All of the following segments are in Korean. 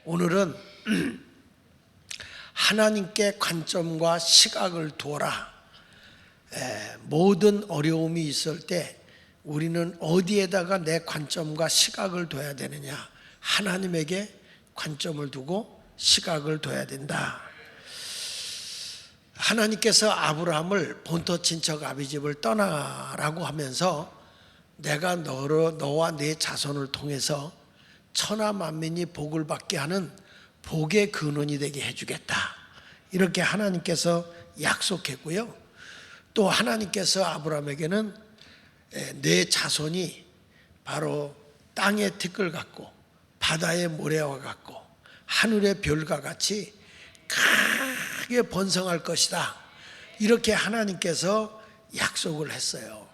오늘은 하나님께 관점과 시각을 두어라. 모든 어려움이 있을 때 우리는 어디에다가 내 관점과 시각을 둬야 되느냐? 하나님에게 관점을 두고 시각을 둬야 된다. 하나님께서 아브라함을 본토 친척 아비집을 떠나라고 하면서 내가 너와 네 자손을 통해서 천하 만민이 복을 받게 하는 복의 근원이 되게 해주겠다. 이렇게 하나님께서 약속했고요. 또 하나님께서 아브라함에게는 네 자손이 바로 땅의 티끌 같고 바다의 모래와 같고 하늘의 별과 같이 크게 번성할 것이다. 이렇게 하나님께서 약속을 했어요.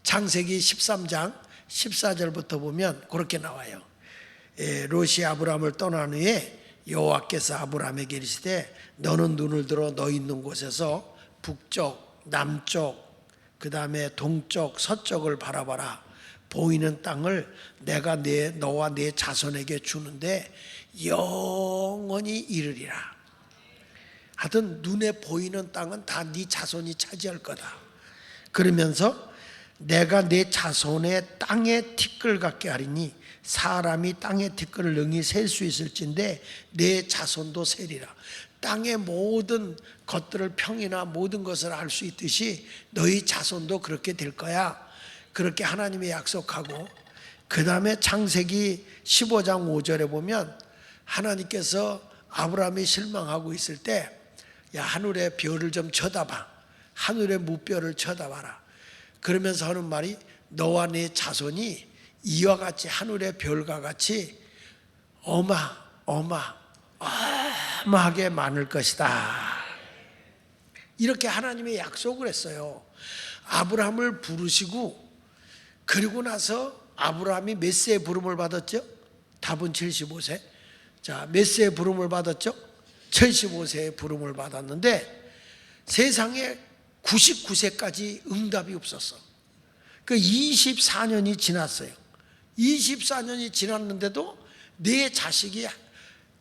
창세기 13장 14절부터 보면 그렇게 나와요. 롯이 아브라함을 떠난 후에 여호와께서 아브라함에게 이르시되 너는 눈을 들어 너 있는 곳에서 북쪽, 남쪽, 그 다음에 동쪽, 서쪽을 바라봐라. 보이는 땅을 내가 너와 네 자손에게 주는데 영원히 이르리라. 하여튼 눈에 보이는 땅은 다 네 자손이 차지할 거다. 그러면서 내가 네 자손의 땅의 티끌 같게 하리니 사람이 땅의 티끌을 능히 셀 수 있을진데 내 자손도 세리라. 땅의 모든 것들을 평이나 모든 것을 알 수 있듯이 너희 자손도 그렇게 될 거야. 그렇게 하나님이 약속하고, 그 다음에 창세기 15장 5절에 보면 하나님께서 아브라함이 실망하고 있을 때 야, 하늘의 별을 좀 쳐다봐. 하늘의 무별을 쳐다봐라. 그러면서 하는 말이 너와 네 자손이 이와 같이 하늘의 별과 같이 어마어마하게 많을 것이다. 이렇게 하나님의 약속을 했어요. 아브라함을 부르시고, 그리고 나서 아브라함이 몇 세에 부름을 받았죠? 답은 75세. 자, 몇 세에 부름을 받았죠? 75세에 부름을 받았는데 세상에 99세까지 응답이 없었어. 그 24년이 지났어요. 24년이 지났는데도 네 자식이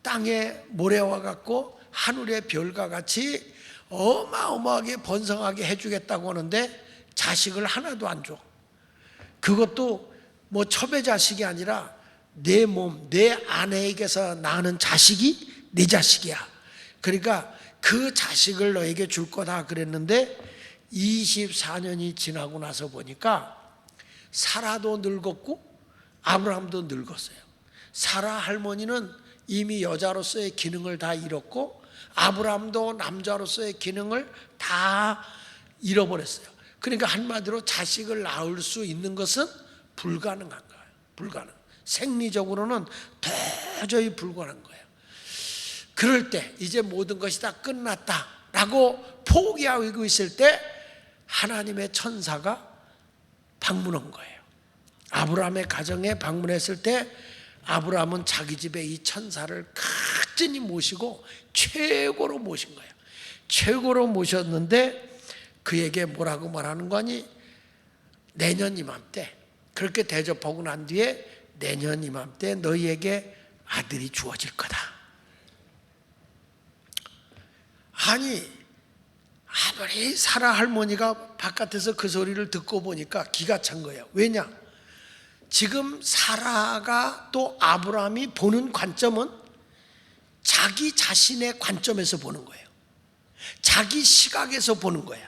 땅의 모래와 같고 하늘의 별과 같이 어마어마하게 번성하게 해주겠다고 하는데 자식을 하나도 안 줘. 그것도 뭐 첩의 자식이 아니라 내 몸, 내 아내에게서 나는 자식이 네 자식이야. 그러니까 그 자식을 너에게 줄 거다 그랬는데 24년이 지나고 나서 보니까 사라도 늙었고 아브라함도 늙었어요. 사라 할머니는 이미 여자로서의 기능을 다 잃었고 아브라함도 남자로서의 기능을 다 잃어버렸어요. 그러니까 한마디로 자식을 낳을 수 있는 것은 불가능한 거예요. 불가능. 생리적으로는 도저히 불가능한 거예요. 그럴 때 이제 모든 것이 다 끝났다라고 포기하고 있을 때 하나님의 천사가 방문한 거예요. 아브라함의 가정에 방문했을 때 아브라함은 자기 집에 이 천사를 각진히 모시고 최고로 모신 거예요. 최고로 모셨는데 그에게 뭐라고 말하는 거니? 내년 이맘때, 그렇게 대접하고 난 뒤에 내년 이맘때 너희에게 아들이 주어질 거다. 아니, 아무리 사라 할머니가 바깥에서 그 소리를 듣고 보니까 기가 찬 거예요. 왜냐? 지금 사라가 또 아브라함이 보는 관점은 자기 자신의 관점에서 보는 거예요. 자기 시각에서 보는 거야.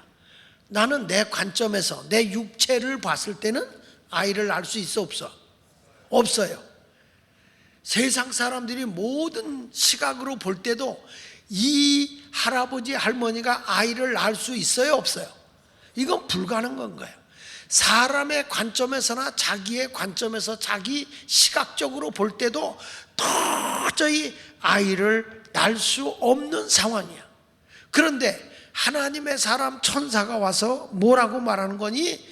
나는 내 관점에서 내 육체를 봤을 때는 아이를 낳을 수 있어 없어? 없어요. 세상 사람들이 모든 시각으로 볼 때도 이 할아버지 할머니가 아이를 낳을 수 있어요 없어요? 이건 불가능한 거예요. 사람의 관점에서나 자기의 관점에서 자기 시각적으로 볼 때도 도저히 아이를 낳을 수 없는 상황이야. 그런데 하나님의 사람 천사가 와서 뭐라고 말하는 거니?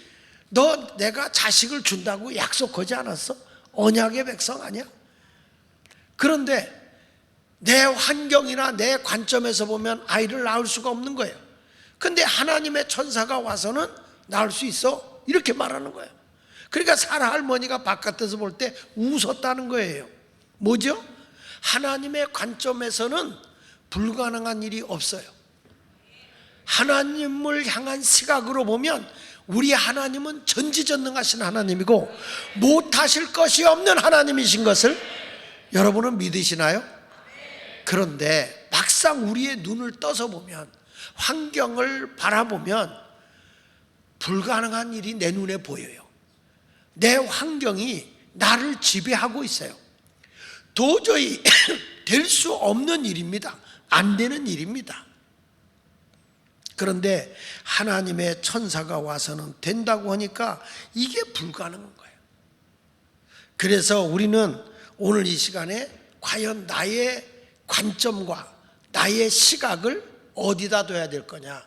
너 내가 자식을 준다고 약속하지 않았어? 언약의 백성 아니야? 그런데 내 환경이나 내 관점에서 보면 아이를 낳을 수가 없는 거예요. 근데 하나님의 천사가 와서는 낳을 수 있어? 이렇게 말하는 거예요. 그러니까 사라 할머니가 바깥에서 볼 때 웃었다는 거예요. 뭐죠? 하나님의 관점에서는 불가능한 일이 없어요. 하나님을 향한 시각으로 보면 우리 하나님은 전지전능하신 하나님이고 못하실 것이 없는 하나님이신 것을 여러분은 믿으시나요? 그런데 막상 우리의 눈을 떠서 보면, 환경을 바라보면 불가능한 일이 내 눈에 보여요. 내 환경이 나를 지배하고 있어요. 도저히 될 수 없는 일입니다. 안 되는 일입니다. 그런데 하나님의 천사가 와서는 된다고 하니까 이게 불가능한 거예요. 그래서 우리는 오늘 이 시간에 과연 나의 관점과 나의 시각을 어디다 둬야 될 거냐?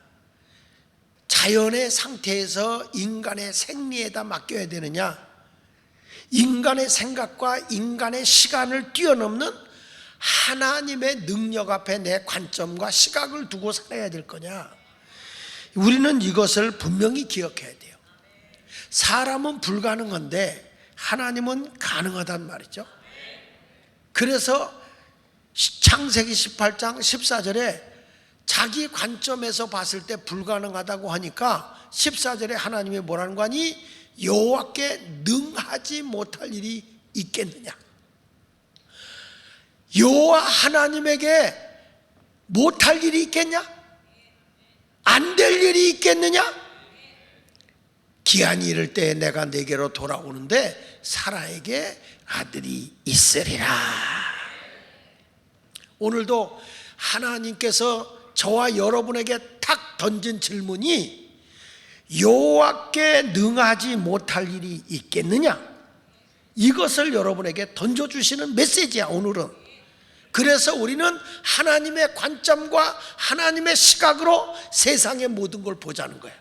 자연의 상태에서 인간의 생리에다 맡겨야 되느냐? 인간의 생각과 인간의 시간을 뛰어넘는 하나님의 능력 앞에 내 관점과 시각을 두고 살아야 될 거냐? 우리는 이것을 분명히 기억해야 돼요. 사람은 불가능한데 하나님은 가능하단 말이죠. 그래서 창세기 18장 14절에 자기 관점에서 봤을 때 불가능하다고 하니까 14절에 하나님이 뭐라는 거 아니? 여호와께 능하지 못할 일이 있겠느냐? 여호와 하나님에게 못할 일이 있겠냐? 안 될 일이 있겠느냐? 기한이 이를 때 내가 내게로 돌아오는데 사라에게 아들이 있으리라. 오늘도 하나님께서 저와 여러분에게 탁 던진 질문이 여호와께 능하지 못할 일이 있겠느냐? 이것을 여러분에게 던져주시는 메시지야 오늘은. 그래서 우리는 하나님의 관점과 하나님의 시각으로 세상의 모든 걸 보자는 거예요.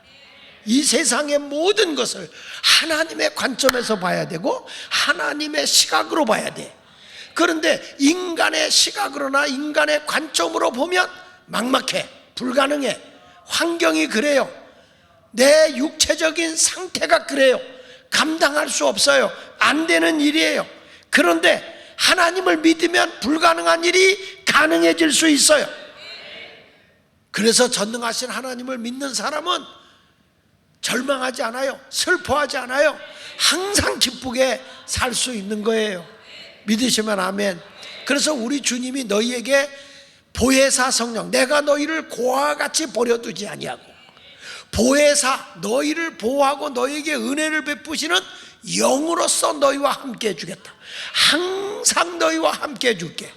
이 세상의 모든 것을 하나님의 관점에서 봐야 되고 하나님의 시각으로 봐야 돼. 그런데 인간의 시각으로나 인간의 관점으로 보면 막막해, 불가능해. 환경이 그래요. 내 육체적인 상태가 그래요. 감당할 수 없어요. 안 되는 일이에요. 그런데 하나님을 믿으면 불가능한 일이 가능해질 수 있어요. 그래서 전능하신 하나님을 믿는 사람은 절망하지 않아요. 슬퍼하지 않아요. 항상 기쁘게 살 수 있는 거예요. 믿으시면 아멘. 그래서 우리 주님이 너희에게 보혜사 성령, 내가 너희를 고아와 같이 버려두지 아니하고, 보혜사, 너희를 보호하고 너희에게 은혜를 베푸시는 영으로서 너희와 함께 해주겠다. 항상 너희와 함께 해줄게.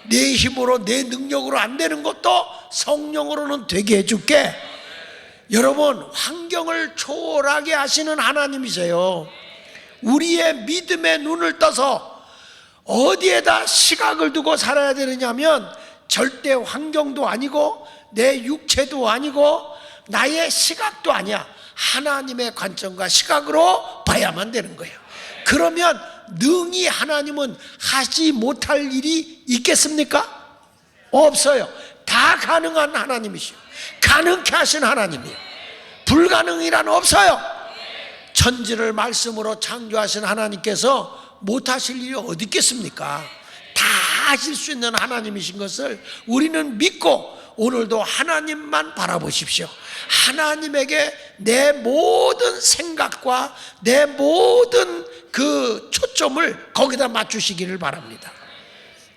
내 힘으로 내 능력으로 안 되는 것도 성령으로는 되게 해줄게. 여러분, 환경을 초월하게 하시는 하나님이세요. 우리의 믿음의 눈을 떠서 어디에다 시각을 두고 살아야 되느냐면 절대 환경도 아니고 내 육체도 아니고 나의 시각도 아니야. 하나님의 관점과 시각으로 봐야만 되는 거예요. 그러면 능히 하나님은 하지 못할 일이 있겠습니까? 없어요. 다 가능한 하나님이시오. 가능케 하신 하나님이에요. 불가능이란 없어요. 천지를 말씀으로 창조하신 하나님께서 못하실 일이 어디 있겠습니까? 다 하실 수 있는 하나님이신 것을 우리는 믿고 오늘도 하나님만 바라보십시오. 하나님에게 내 모든 생각과 내 모든 그 초점을 거기다 맞추시기를 바랍니다.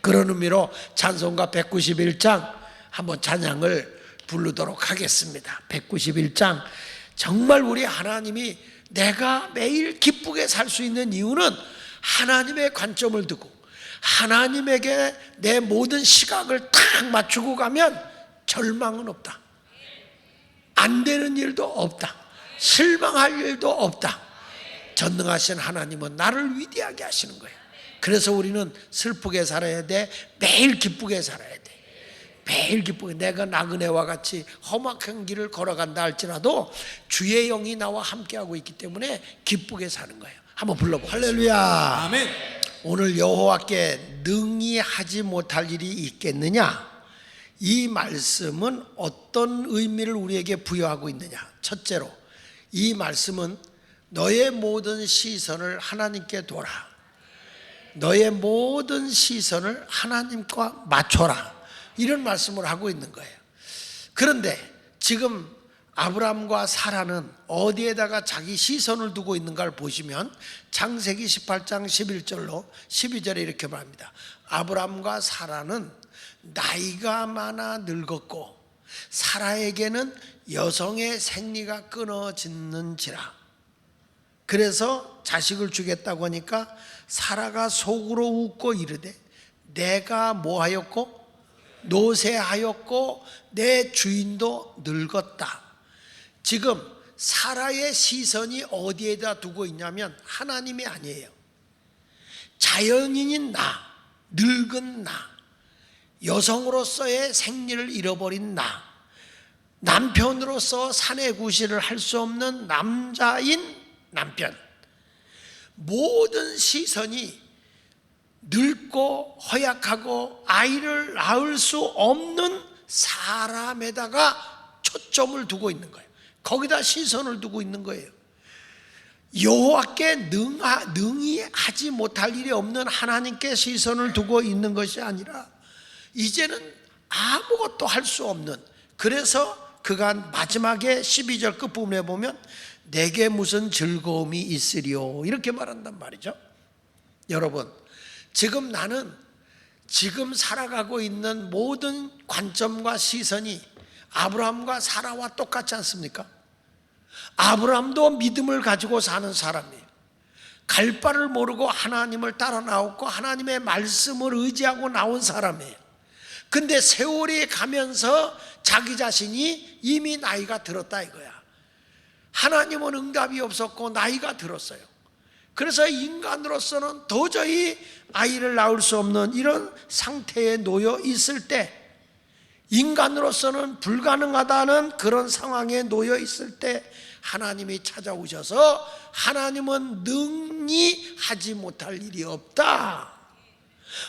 그런 의미로 찬송가 191장 한번 찬양을 부르도록 하겠습니다. 191장, 정말 우리 하나님이 내가 매일 기쁘게 살 수 있는 이유는 하나님의 관점을 두고 하나님에게 내 모든 시각을 탁 맞추고 가면 절망은 없다. 안 되는 일도 없다. 실망할 일도 없다. 전능하신 하나님은 나를 위대하게 하시는 거예요. 그래서 우리는 슬프게 살아야 돼. 매일 기쁘게 살아야 돼. 매일 기쁘게. 내가 나그네와 같이 험악한 길을 걸어간다 할지라도 주의 영이 나와 함께하고 있기 때문에 기쁘게 사는 거예요. 한번 불러보세요. 할렐루야. 아멘. 오늘 여호와께 능히 하지 못할 일이 있겠느냐? 이 말씀은 어떤 의미를 우리에게 부여하고 있느냐? 첫째로, 이 말씀은 너의 모든 시선을 하나님께 둬라. 너의 모든 시선을 하나님과 맞춰라, 이런 말씀을 하고 있는 거예요. 그런데 지금 아브라함과 사라는 어디에다가 자기 시선을 두고 있는가를 보시면 창세기 18장 11절로 12절에 이렇게 말합니다. 아브라함과 사라는 나이가 많아 늙었고 사라에게는 여성의 생리가 끊어지는지라. 그래서 자식을 주겠다고 하니까 사라가 속으로 웃고 이르되 내가 뭐하였고 노쇠하였고 내 주인도 늙었다. 지금 사라의 시선이 어디에다 두고 있냐면 하나님이 아니에요. 자연인인 나, 늙은 나, 여성으로서의 생리를 잃어버린 나, 남편으로서 사내 구실을 할 수 없는 남자인 남편, 모든 시선이 늙고 허약하고 아이를 낳을 수 없는 사람에다가 초점을 두고 있는 거예요. 거기다 시선을 두고 있는 거예요. 여호와께 능히 하지 못할 일이 없는 하나님께 시선을 두고 있는 것이 아니라 이제는 아무것도 할 수 없는, 그래서 그가 마지막에 12절 끝부분에 보면 내게 무슨 즐거움이 있으리요, 이렇게 말한단 말이죠. 여러분, 지금 나는 지금 살아가고 있는 모든 관점과 시선이 아브라함과 사라와 똑같지 않습니까? 아브라함도 믿음을 가지고 사는 사람이에요. 갈 바를 모르고 하나님을 따라 나왔고 하나님의 말씀을 의지하고 나온 사람이에요. 근데 세월이 가면서 자기 자신이 이미 나이가 들었다 이거야. 하나님은 응답이 없었고 나이가 들었어요. 그래서 인간으로서는 도저히 아이를 낳을 수 없는 이런 상태에 놓여 있을 때, 인간으로서는 불가능하다는 그런 상황에 놓여 있을 때 하나님이 찾아오셔서 하나님은 능히 하지 못할 일이 없다,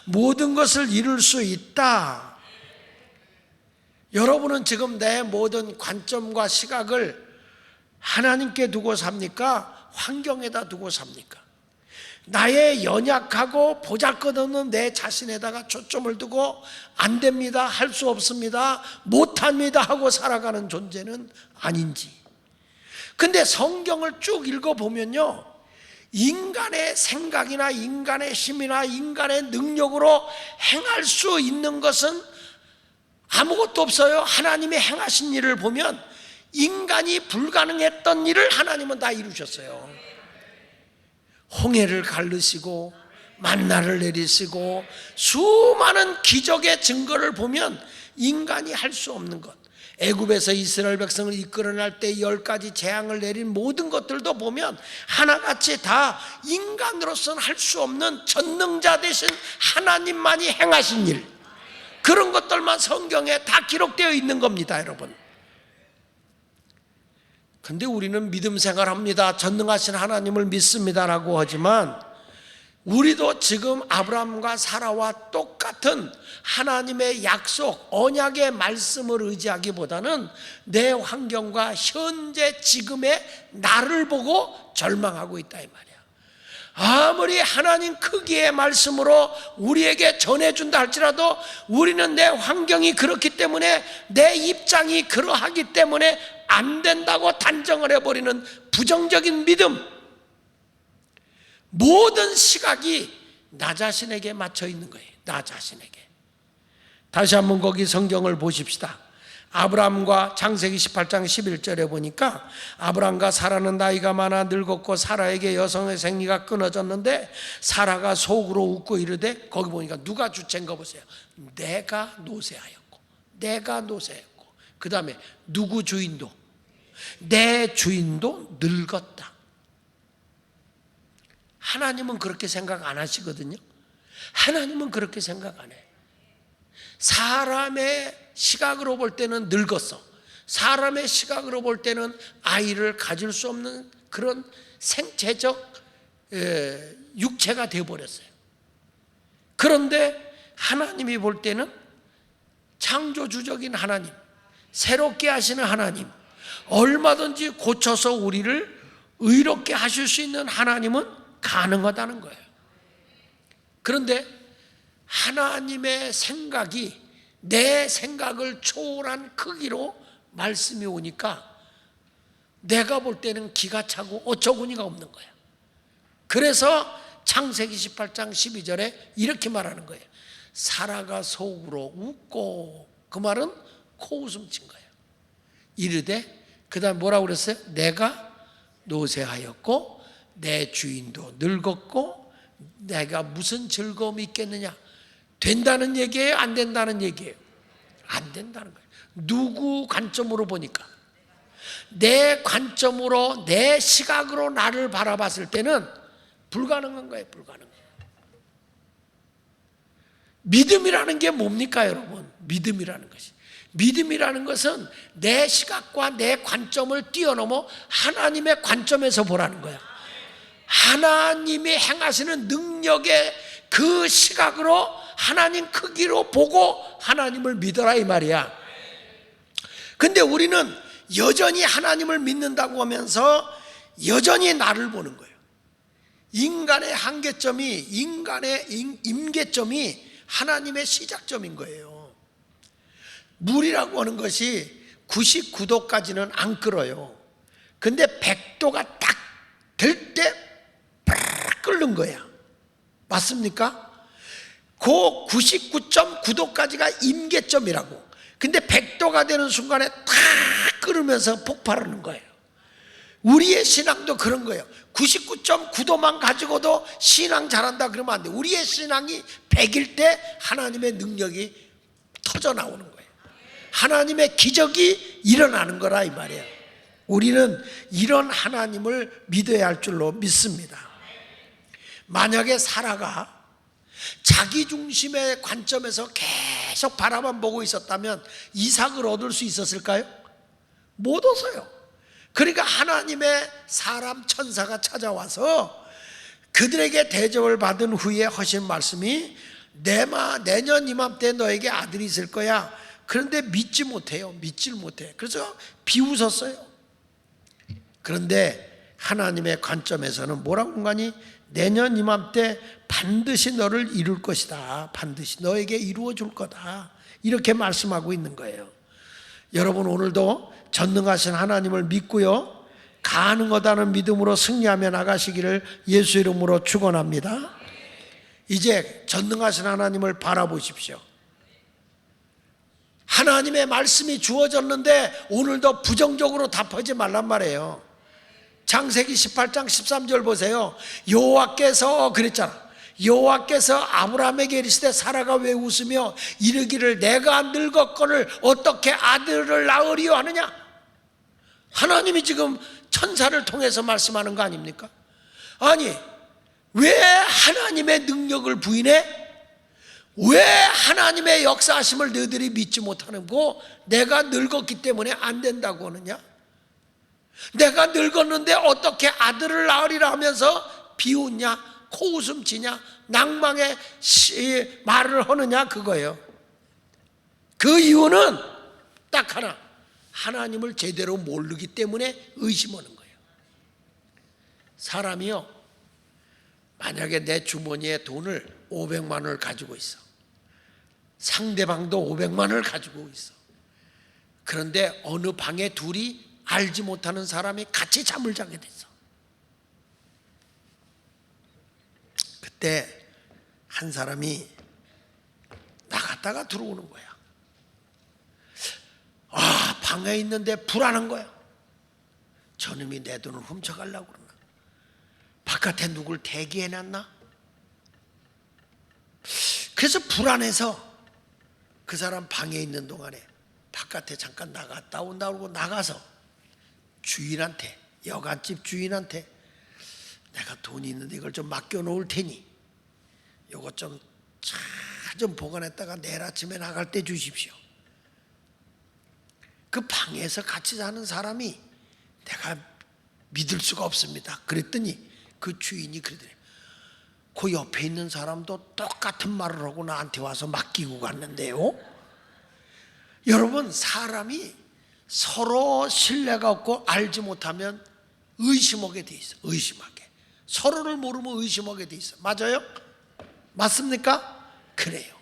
모든 것을 이룰 수 있다. 여러분은 지금 내 모든 관점과 시각을 하나님께 두고 삽니까? 환경에다 두고 삽니까? 나의 연약하고 보잘것없는 내 자신에다가 초점을 두고 안 됩니다, 할 수 없습니다, 못합니다 하고 살아가는 존재는 아닌지. 근데 성경을 쭉 읽어보면요, 인간의 생각이나 인간의 힘이나 인간의 능력으로 행할 수 있는 것은 아무것도 없어요. 하나님의 행하신 일을 보면 인간이 불가능했던 일을 하나님은 다 이루셨어요. 홍해를 가르시고 만나를 내리시고 수많은 기적의 증거를 보면 인간이 할 수 없는 것, 애굽에서 이스라엘 백성을 이끌어낼 때 10가지 재앙을 내린 모든 것들도 보면 하나같이 다 인간으로서는 할 수 없는 전능자 되신 하나님만이 행하신 일, 그런 것들만 성경에 다 기록되어 있는 겁니다, 여러분. 근데 우리는 믿음 생활합니다, 전능하신 하나님을 믿습니다라고 하지만 우리도 지금 아브라함과 사라와 똑같은 하나님의 약속, 언약의 말씀을 의지하기보다는 내 환경과 현재 지금의 나를 보고 절망하고 있다 이 말이야. 아무리 하나님 크기의 말씀으로 우리에게 전해준다 할지라도 우리는 내 환경이 그렇기 때문에, 내 입장이 그러하기 때문에 안 된다고 단정을 해버리는 부정적인 믿음, 모든 시각이 나 자신에게 맞춰 있는 거예요. 나 자신에게. 다시 한번 거기 성경을 보십시다. 아브라함과 창세기 18장 11절에 보니까 아브라함과 사라는 나이가 많아 늙었고 사라에게 여성의 생리가 끊어졌는데 사라가 속으로 웃고 이르되, 거기 보니까 누가 주체인 거 보세요. 내가 노쇠하였고, 내가 노쇠했고, 그 다음에 누구 주인도, 내 주인도 늙었다. 하나님은 그렇게 생각 안 하시거든요. 하나님은 그렇게 생각 안 해. 사람의 시각으로 볼 때는 늙었어. 사람의 시각으로 볼 때는 아이를 가질 수 없는 그런 생체적 육체가 되어버렸어요. 그런데 하나님이 볼 때는 창조주적인 하나님, 새롭게 하시는 하나님, 얼마든지 고쳐서 우리를 의롭게 하실 수 있는 하나님은 가능하다는 거예요. 그런데 하나님의 생각이 내 생각을 초월한 크기로 말씀이 오니까 내가 볼 때는 기가 차고 어처구니가 없는 거야. 그래서 창세기 18장 12절에 이렇게 말하는 거예요. 사라가 속으로 웃고, 그 말은 코웃음 친 거예요. 이르되, 그 다음 뭐라고 그랬어요? 내가 노쇠하였고 내 주인도 늙었고 내가 무슨 즐거움이 있겠느냐. 된다는 얘기예요? 안 된다는 얘기예요? 안 된다는 거예요. 누구 관점으로 보니까? 내 관점으로, 내 시각으로 나를 바라봤을 때는 불가능한 거예요. 불가능해요. 믿음이라는 게 뭡니까, 여러분? 믿음이라는 것이, 믿음이라는 것은 내 시각과 내 관점을 뛰어넘어 하나님의 관점에서 보라는 거야. 하나님이 행하시는 능력의 그 시각으로, 하나님 크기로 보고 하나님을 믿어라, 이 말이야. 근데 우리는 여전히 하나님을 믿는다고 하면서 여전히 나를 보는 거예요. 인간의 한계점이, 인간의 임계점이 하나님의 시작점인 거예요. 물이라고 하는 것이 99도까지는 안 끓어요. 근데 100도가 딱 될 때 끓는 거야. 맞습니까? 그 99.9도까지가 임계점이라고. 근데 100도가 되는 순간에 탁 끓으면서 폭발하는 거예요. 우리의 신앙도 그런 거예요. 99.9도만 가지고도 신앙 잘한다 그러면 안 돼. 우리의 신앙이 100일 때 하나님의 능력이 터져 나오는 거예요. 하나님의 기적이 일어나는 거라, 이 말이에요. 우리는 이런 하나님을 믿어야 할 줄로 믿습니다. 만약에 사라가 자기 중심의 관점에서 계속 바라만 보고 있었다면 이삭을 얻을 수 있었을까요? 못 얻어요. 그러니까 하나님의 사람 천사가 찾아와서 그들에게 대접을 받은 후에 하신 말씀이, 내년 이맘때 너에게 아들이 있을 거야. 그런데 믿지 못해요. 믿질 못해. 그래서 비웃었어요. 그런데 하나님의 관점에서는 뭐라고 한가니? 내년 이맘때 반드시 너를 이룰 것이다. 반드시 너에게 이루어 줄 거다. 이렇게 말씀하고 있는 거예요. 여러분, 오늘도 전능하신 하나님을 믿고요, 가능하다는 믿음으로 승리하며 나가시기를 예수 이름으로 축원합니다. 이제 전능하신 하나님을 바라보십시오. 하나님의 말씀이 주어졌는데 오늘도 부정적으로 답하지 말란 말이에요. 창세기 18장 13절 보세요. 여호와께서 그랬잖아. 여호와께서 아브라함에게 이르시되 사라가 왜 웃으며 이르기를 내가 늙었거늘 어떻게 아들을 낳으리요 하느냐. 하나님이 지금 천사를 통해서 말씀하는 거 아닙니까? 아니, 왜 하나님의 능력을 부인해? 왜 하나님의 역사하심을 너희들이 믿지 못하는 거? 내가 늙었기 때문에 안 된다고 하느냐? 내가 늙었는데 어떻게 아들을 낳으리라 하면서 비웃냐, 코웃음 치냐, 낭망의 말을 하느냐, 그거예요. 그 이유는 딱 하나, 하나님을 제대로 모르기 때문에 의심하는 거예요. 사람이요, 만약에 내 주머니에 돈을 500만 원을 가지고 있어. 상대방도 500만 원을 가지고 있어. 그런데 어느 방에 둘이 알지 못하는 사람이 같이 잠을 자게 됐어. 그때 한 사람이 나갔다가 들어오는 거야. 방에 있는데 불안한 거야. 저놈이 내 돈을 훔쳐가려고 그러나, 바깥에 누굴 대기해놨나? 그래서 불안해서 그 사람 방에 있는 동안에 바깥에 잠깐 나갔다 온다고 그러고 나가서 주인한테, 여간집 주인한테 내가 돈이 있는데 이걸 좀 맡겨놓을 테니 이것 좀 잘 보관했다가 내일 아침에 나갈 때 주십시오. 그 방에서 같이 사는 사람이 내가 믿을 수가 없습니다. 그랬더니 그 주인이 그러더래요. 그 옆에 있는 사람도 똑같은 말을 하고 나한테 와서 맡기고 갔는데요. 여러분, 사람이 서로 신뢰가 없고 알지 못하면 의심하게 돼 있어. 의심하게. 서로를 모르면 의심하게 돼 있어. 맞아요? 맞습니까? 그래요.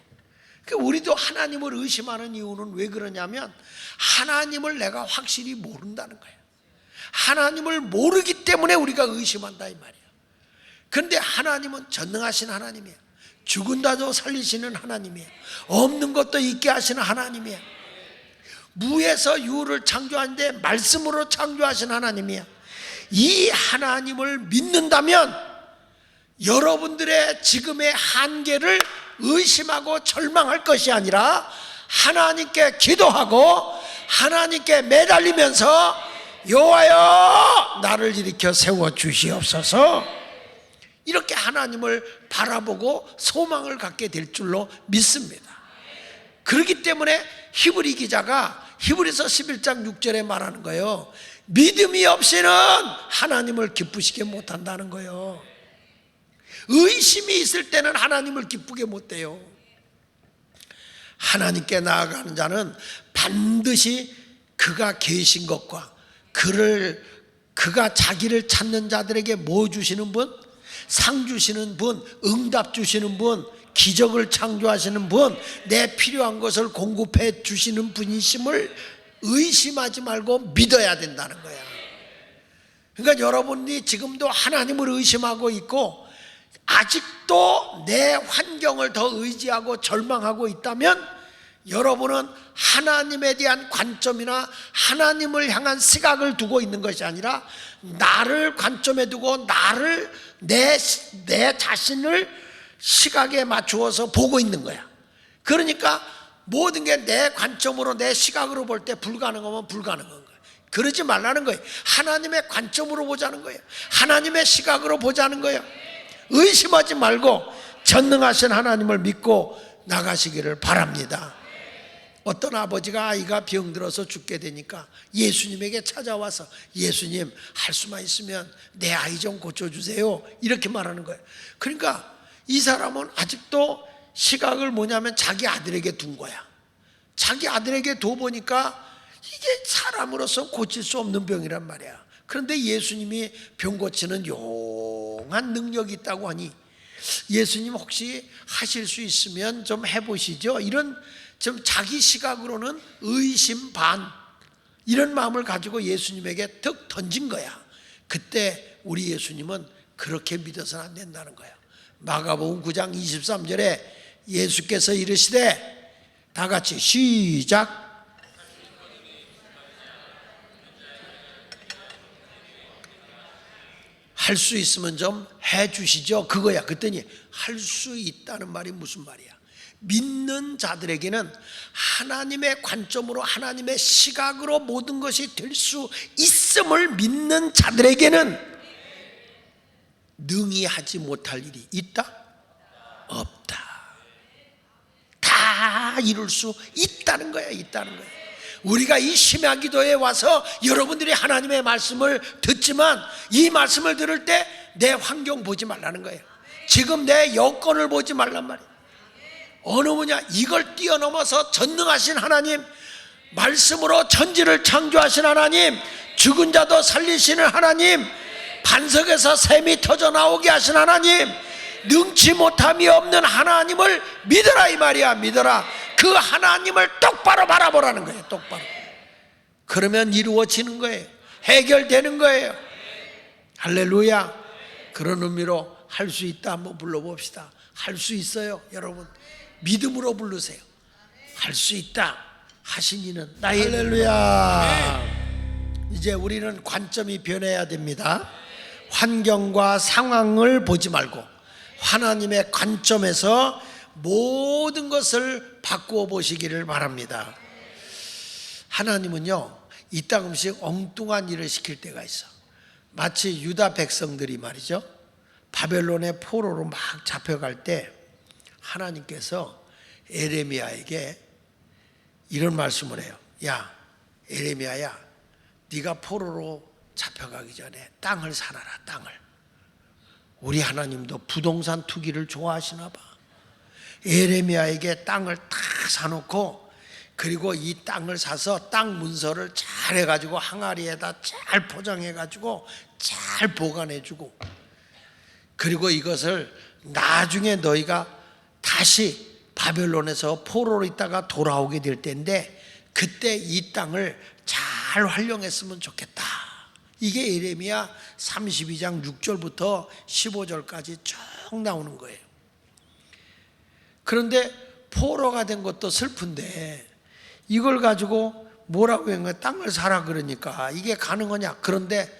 우리도 하나님을 의심하는 이유는 왜 그러냐면 하나님을 내가 확실히 모른다는 거예요. 하나님을 모르기 때문에 우리가 의심한다 이 말이에요. 그런데 하나님은 전능하신 하나님이에요. 죽은 자도 살리시는 하나님이에요. 없는 것도 있게 하시는 하나님이에요. 무에서 유를 창조하는데 말씀으로 창조하신 하나님이에요. 이 하나님을 믿는다면 여러분들의 지금의 한계를 의심하고 절망할 것이 아니라 하나님께 기도하고 하나님께 매달리면서 여호와여 나를 일으켜 세워 주시옵소서, 이렇게 하나님을 바라보고 소망을 갖게 될 줄로 믿습니다. 그렇기 때문에 히브리 기자가 히브리서 11장 6절에 말하는 거예요. 믿음이 없이는 하나님을 기쁘시게 못한다는 거예요. 의심이 있을 때는 하나님을 기쁘게 못해요. 하나님께 나아가는 자는 반드시 그가 계신 것과 그가 자기를 찾는 자들에게 뭐 주시는 분? 상 주시는 분, 응답 주시는 분, 기적을 창조하시는 분, 내 필요한 것을 공급해 주시는 분이심을 의심하지 말고 믿어야 된다는 거야. 그러니까 여러분이 지금도 하나님을 의심하고 있고 아직도 내 환경을 더 의지하고 절망하고 있다면 여러분은 하나님에 대한 관점이나 하나님을 향한 시각을 두고 있는 것이 아니라 나를 관점에 두고 내 자신을 시각에 맞추어서 보고 있는 거야. 그러니까 모든 게 내 관점으로 내 시각으로 볼 때 불가능하면 불가능한 거야. 그러지 말라는 거예요. 하나님의 관점으로 보자는 거예요. 하나님의 시각으로 보자는 거예요. 의심하지 말고 전능하신 하나님을 믿고 나가시기를 바랍니다. 어떤 아버지가 아이가 병들어서 죽게 되니까 예수님에게 찾아와서 예수님 할 수만 있으면 내 아이 좀 고쳐주세요, 이렇게 말하는 거예요. 그러니까 이 사람은 아직도 시각을 뭐냐면 자기 아들에게 둔 거야. 자기 아들에게 둬보니까 이게 사람으로서 고칠 수 없는 병이란 말이야. 그런데 예수님이 병 고치는 용한 능력이 있다고 하니 예수님 혹시 하실 수 있으면 좀 해보시죠, 이런 좀 자기 시각으로는 의심 반 이런 마음을 가지고 예수님에게 툭 던진 거야. 그때 우리 예수님은 그렇게 믿어서는 안 된다는 거야. 마가복음 9장 23절에 예수께서 이르시되, 다 같이 시작, 할 수 있으면 좀 해주시죠, 그거야. 그랬더니 할 수 있다는 말이 무슨 말이야? 믿는 자들에게는 하나님의 관점으로 하나님의 시각으로 모든 것이 될 수 있음을 믿는 자들에게는 능히 하지 못할 일이 있다? 없다. 다 이룰 수 있다는 거야. 있다는 거야. 우리가 이 심야 기도에 와서 여러분들이 하나님의 말씀을 듣지만 이 말씀을 들을 때 내 환경 보지 말라는 거예요. 지금 내 여건을 보지 말란 말이에요. 어느 분야 이걸 뛰어넘어서 전능하신 하나님, 말씀으로 천지를 창조하신 하나님, 죽은 자도 살리시는 하나님, 반석에서 샘이 터져 나오게 하신 하나님, 능치 못함이 없는 하나님을 믿어라 이 말이야. 믿어라. 그 하나님을 똑바로 바라보라는 거예요. 똑바로. 그러면 이루어지는 거예요. 해결되는 거예요. 할렐루야. 그런 의미로 할 수 있다 한번 불러봅시다. 할 수 있어요. 여러분 믿음으로 부르세요. 할 수 있다 하신 이는 나의 할렐루야. 이제 우리는 관점이 변해야 됩니다. 환경과 상황을 보지 말고 하나님의 관점에서 모든 것을 바꾸어 보시기를 바랍니다. 하나님은요 이따금씩 엉뚱한 일을 시킬 때가 있어. 마치 유다 백성들이 말이죠, 바벨론의 포로로 막 잡혀갈 때 하나님께서 에레미야에게 이런 말씀을 해요. 야 에레미야야, 네가 포로로 잡혀가기 전에 땅을 사놔라. 땅을. 우리 하나님도 부동산 투기를 좋아하시나 봐. 에레미야에게 땅을 다 사놓고 그리고 이 땅을 사서 땅 문서를 잘 해가지고 항아리에다 잘 포장해가지고 잘 보관해주고, 그리고 이것을 나중에 너희가 다시 바벨론에서 포로로 있다가 돌아오게 될 때인데 그때 이 땅을 잘 활용했으면 좋겠다. 이게 예레미야 32장 6절부터 15절까지 쭉 나오는 거예요. 그런데 포로가 된 것도 슬픈데 이걸 가지고 뭐라고 한 거야? 땅을 사라 그러니까 이게 가능하냐? 그런데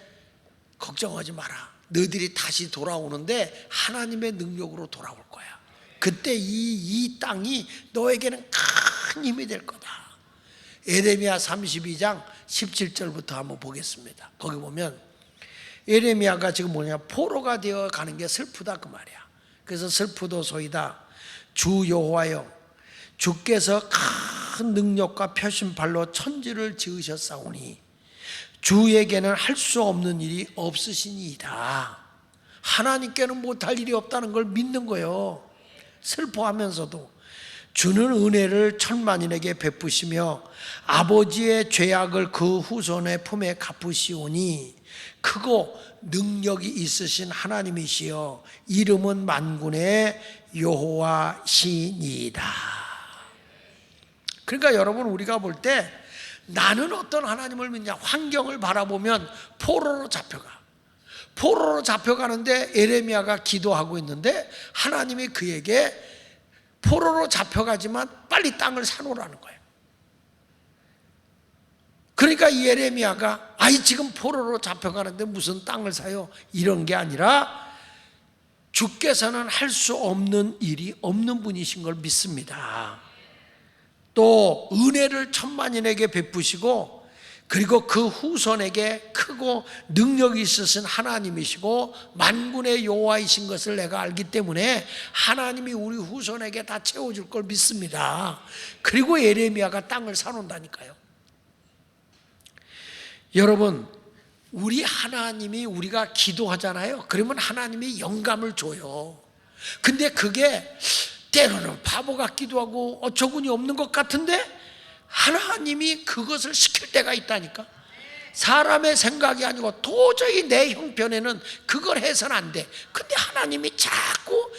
걱정하지 마라. 너희들이 다시 돌아오는데 하나님의 능력으로 돌아올 거야. 그때 이 땅이 너에게는 큰 힘이 될 거다. 예레미야 32장 17절부터 한번 보겠습니다. 거기 보면 예레미야가 지금 뭐냐? 포로가 되어 가는 게 슬프다 그 말이야. 그래서 슬프도소이다. 주 여호와여, 주께서 큰 능력과 표심발로 천지를 지으셨사오니 주에게는 할 수 없는 일이 없으시니이다. 하나님께는 못할 일이 없다는 걸 믿는 거예요. 슬퍼하면서도 주는 은혜를 천만인에게 베푸시며 아버지의 죄악을 그 후손의 품에 갚으시오니 크고 능력이 있으신 하나님이시여 이름은 만군의 여호와시니이다. 그러니까 여러분, 우리가 볼 때 나는 어떤 하나님을 믿냐? 환경을 바라보면 포로로 잡혀가. 포로로 잡혀가는데 예레미야가 기도하고 있는데 하나님이 그에게 포로로 잡혀가지만 빨리 땅을 사놓으라는 거예요. 그러니까 이 예레미야가 지금 포로로 잡혀가는데 무슨 땅을 사요? 이런 게 아니라 주께서는 할 수 없는 일이 없는 분이신 걸 믿습니다. 또 은혜를 천만인에게 베푸시고 그리고 그 후손에게 크고 능력이 있으신 하나님이시고 만군의 여호와이신 것을 내가 알기 때문에 하나님이 우리 후손에게 다 채워줄 걸 믿습니다. 그리고 예레미야가 땅을 사놓는다니까요. 여러분, 우리 하나님이 우리가 기도하잖아요. 그러면 하나님이 영감을 줘요. 근데 그게 때로는 바보 같기도 하고 어처구니 없는 것 같은데 하나님이 그것을 시킬 때가 있다니까. 사람의 생각이 아니고 도저히 내 형편에는 그걸 해서는 안 돼. 근데 하나님이 자꾸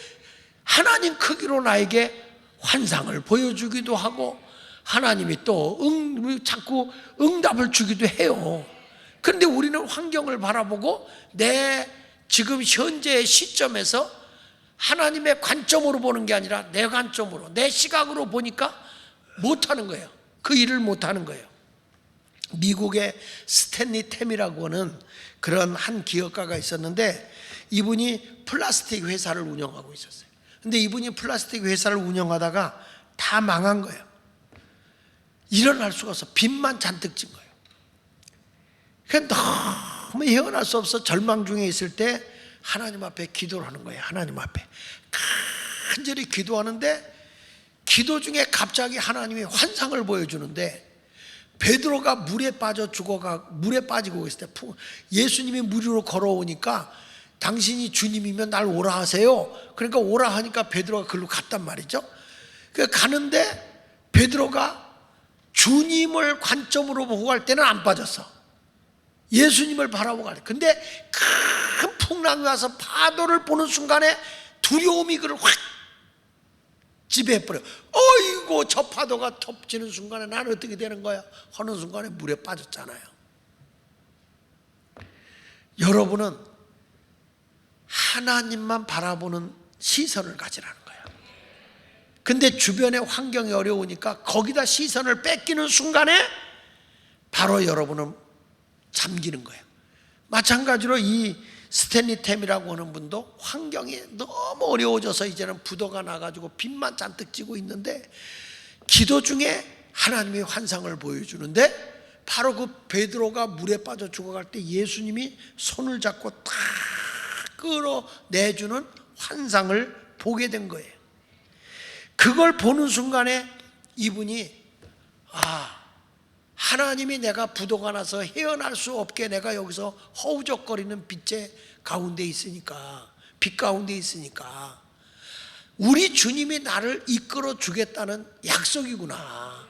하나님 크기로 나에게 환상을 보여주기도 하고 하나님이 또 자꾸 응답을 주기도 해요. 그런데 우리는 환경을 바라보고 내 지금 현재의 시점에서 하나님의 관점으로 보는 게 아니라 내 관점으로, 내 시각으로 보니까 못하는 거예요. 그 일을 못하는 거예요. 미국의 스탠리 템이라고 하는 그런 한 기업가가 있었는데 이분이 플라스틱 회사를 운영하고 있었어요. 근데 이분이 플라스틱 회사를 운영하다가 다 망한 거예요. 일어날 수가 없어. 빚만 잔뜩 진 거예요. 그러니까 너무 헤어날 수 없어 절망 중에 있을 때 하나님 앞에 기도를 하는 거예요. 하나님 앞에 간절히 기도하는데 기도 중에 갑자기 하나님이 환상을 보여주는데 베드로가 물에 빠지고 있을 때 예수님이 물 위로 걸어오니까 당신이 주님이면 날 오라 하세요. 그러니까 오라 하니까 베드로가 그걸로 갔단 말이죠. 그러니까 가는데 베드로가 주님을 관점으로 보고 갈 때는 안 빠졌어. 예수님을 바라보고 갈 때. 근데 큰 풍랑이 와서 파도를 보는 순간에 두려움이 그를 확 지배해버려. 어이구, 저 파도가 덮치는 순간에 나는 어떻게 되는 거야? 하는 순간에 물에 빠졌잖아요. 여러분은 하나님만 바라보는 시선을 가지라는 거예요. 근데 주변의 환경이 어려우니까 거기다 시선을 뺏기는 순간에 바로 여러분은 잠기는 거예요. 마찬가지로 이 스탠리 템이라고 하는 분도 환경이 너무 어려워져서 이제는 부도가 나가지고 빚만 잔뜩 지고 있는데 기도 중에 하나님이 환상을 보여주는데 바로 그 베드로가 물에 빠져 죽어갈 때 예수님이 손을 잡고 탁 끌어내주는 환상을 보게 된 거예요. 그걸 보는 순간에 이분이 하나님이 내가 부도가 나서 헤어날 수 없게 내가 여기서 허우적거리는 빚의 가운데 있으니까, 빚 가운데 있으니까 우리 주님이 나를 이끌어 주겠다는 약속이구나.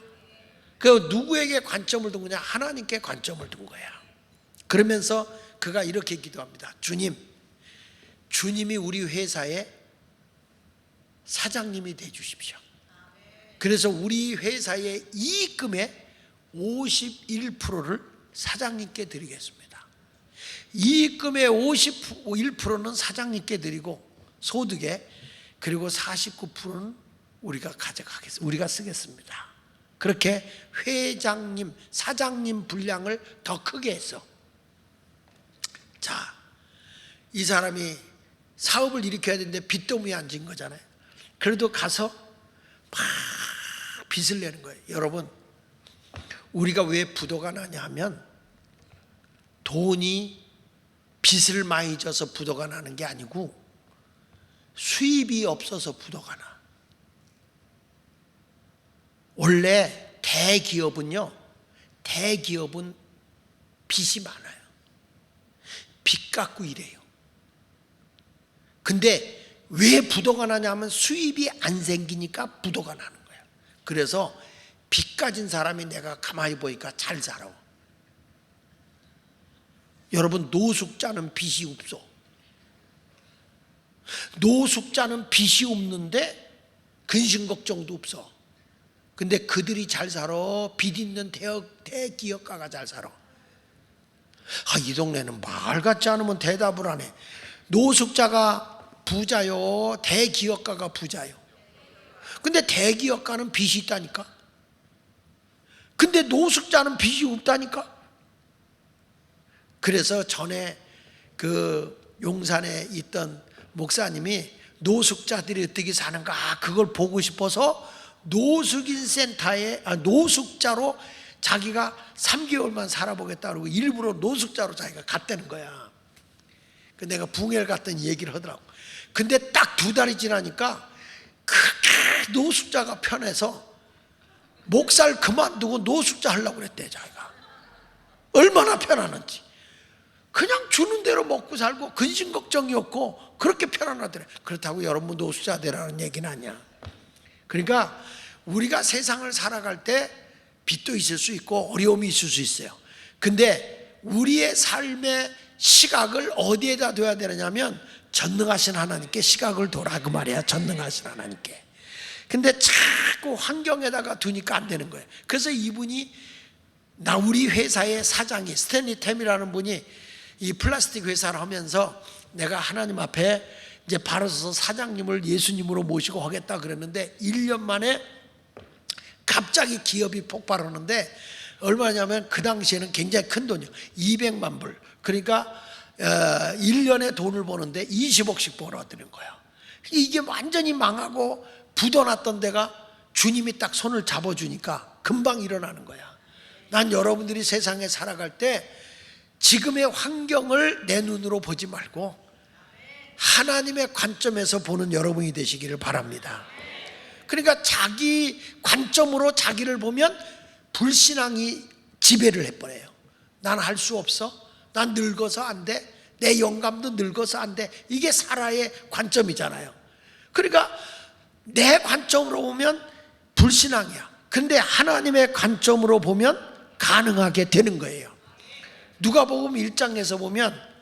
그 누구에게 관점을 둔 거냐? 하나님께 관점을 둔 거야. 그러면서 그가 이렇게 기도합니다. 주님이 우리 회사에 사장님이 돼 주십시오. 그래서 우리 회사의 이익금의 51%를 사장님께 드리겠습니다. 이익금의 51%는 사장님께 드리고 소득에, 그리고 49%는 우리가 가져가겠습니다. 우리가 쓰겠습니다. 그렇게 회장님, 사장님 분량을 더 크게 했어. 자, 이 사람이 사업을 일으켜야 되는데 빚더미에 앉은 거잖아요. 그래도 가서 막 빚을 내는 거예요. 여러분, 우리가 왜 부도가 나냐 하면 돈이 빚을 많이 져서 부도가 나는 게 아니고 수입이 없어서 부도가 나. 원래 대기업은 빚이 많아요. 빚 갖고 일해요. 근데 왜 부도가 나냐면 수입이 안 생기니까 부도가 나는 거예요. 그래서 빚 가진 사람이 내가 가만히 보니까 잘 살아. 여러분, 노숙자는 빚이 없어. 노숙자는 빚이 없는데 근심 걱정도 없어. 근데 그들이 잘 살아. 빚 있는 대기업가가 잘 살아. 이 동네는 말 같지 않으면 대답을 안 해. 노숙자가 부자요, 대기업가가 부자요. 근데 대기업가는 빚이 있다니까. 근데 노숙자는 빚이 없다니까. 그래서 전에 그 용산에 있던 목사님이 노숙자들이 어떻게 사는가 그걸 보고 싶어서 노숙인 센터에 노숙자로 자기가 3개월만 살아보겠다 그러고 일부러 노숙자로 자기가 갔다는 거야. 그 내가 붕해를 갔더니 얘기를 하더라고. 근데 딱 2달이 지나니까 그렇게 노숙자가 편해서 목살 그만두고 노숙자 하려고 그랬대. 자기가 얼마나 편안한지. 그냥 주는 대로 먹고 살고 근심 걱정이 없고 그렇게 편안하더래. 그렇다고 여러분 노숙자 되라는 얘기는 아니야. 그러니까 우리가 세상을 살아갈 때 빚도 있을 수 있고 어려움이 있을 수 있어요. 근데 우리의 삶의 시각을 어디에다 둬야 되느냐면 전능하신 하나님께 시각을 둬라 그 말이야. 전능하신 하나님께. 근데 자꾸 환경에다가 두니까 안 되는 거예요. 그래서 이분이 우리 회사의 사장이 스탠리 템이라는 분이 이 플라스틱 회사를 하면서 내가 하나님 앞에 이제 바로 서서 사장님을 예수님으로 모시고 하겠다 그랬는데 1년 만에 갑자기 기업이 폭발하는데 얼마냐면 그 당시에는 굉장히 큰 돈이요. 200만 불. 그러니까 1년에 돈을 버는데 20억씩 벌어들인 거야. 이게 완전히 망하고 부도났던 데가 주님이 딱 손을 잡아주니까 금방 일어나는 거야. 난 여러분들이 세상에 살아갈 때 지금의 환경을 내 눈으로 보지 말고 하나님의 관점에서 보는 여러분이 되시기를 바랍니다. 그러니까 자기 관점으로 자기를 보면 불신앙이 지배를 해버려요. 난 할 수 없어. 난 늙어서 안 돼. 내 영감도 늙어서 안 돼. 이게 사라의 관점이잖아요. 그러니까 내 관점으로 보면 불신앙이야. 근데 하나님의 관점으로 보면 가능하게 되는 거예요. 누가복음 1장에서 보면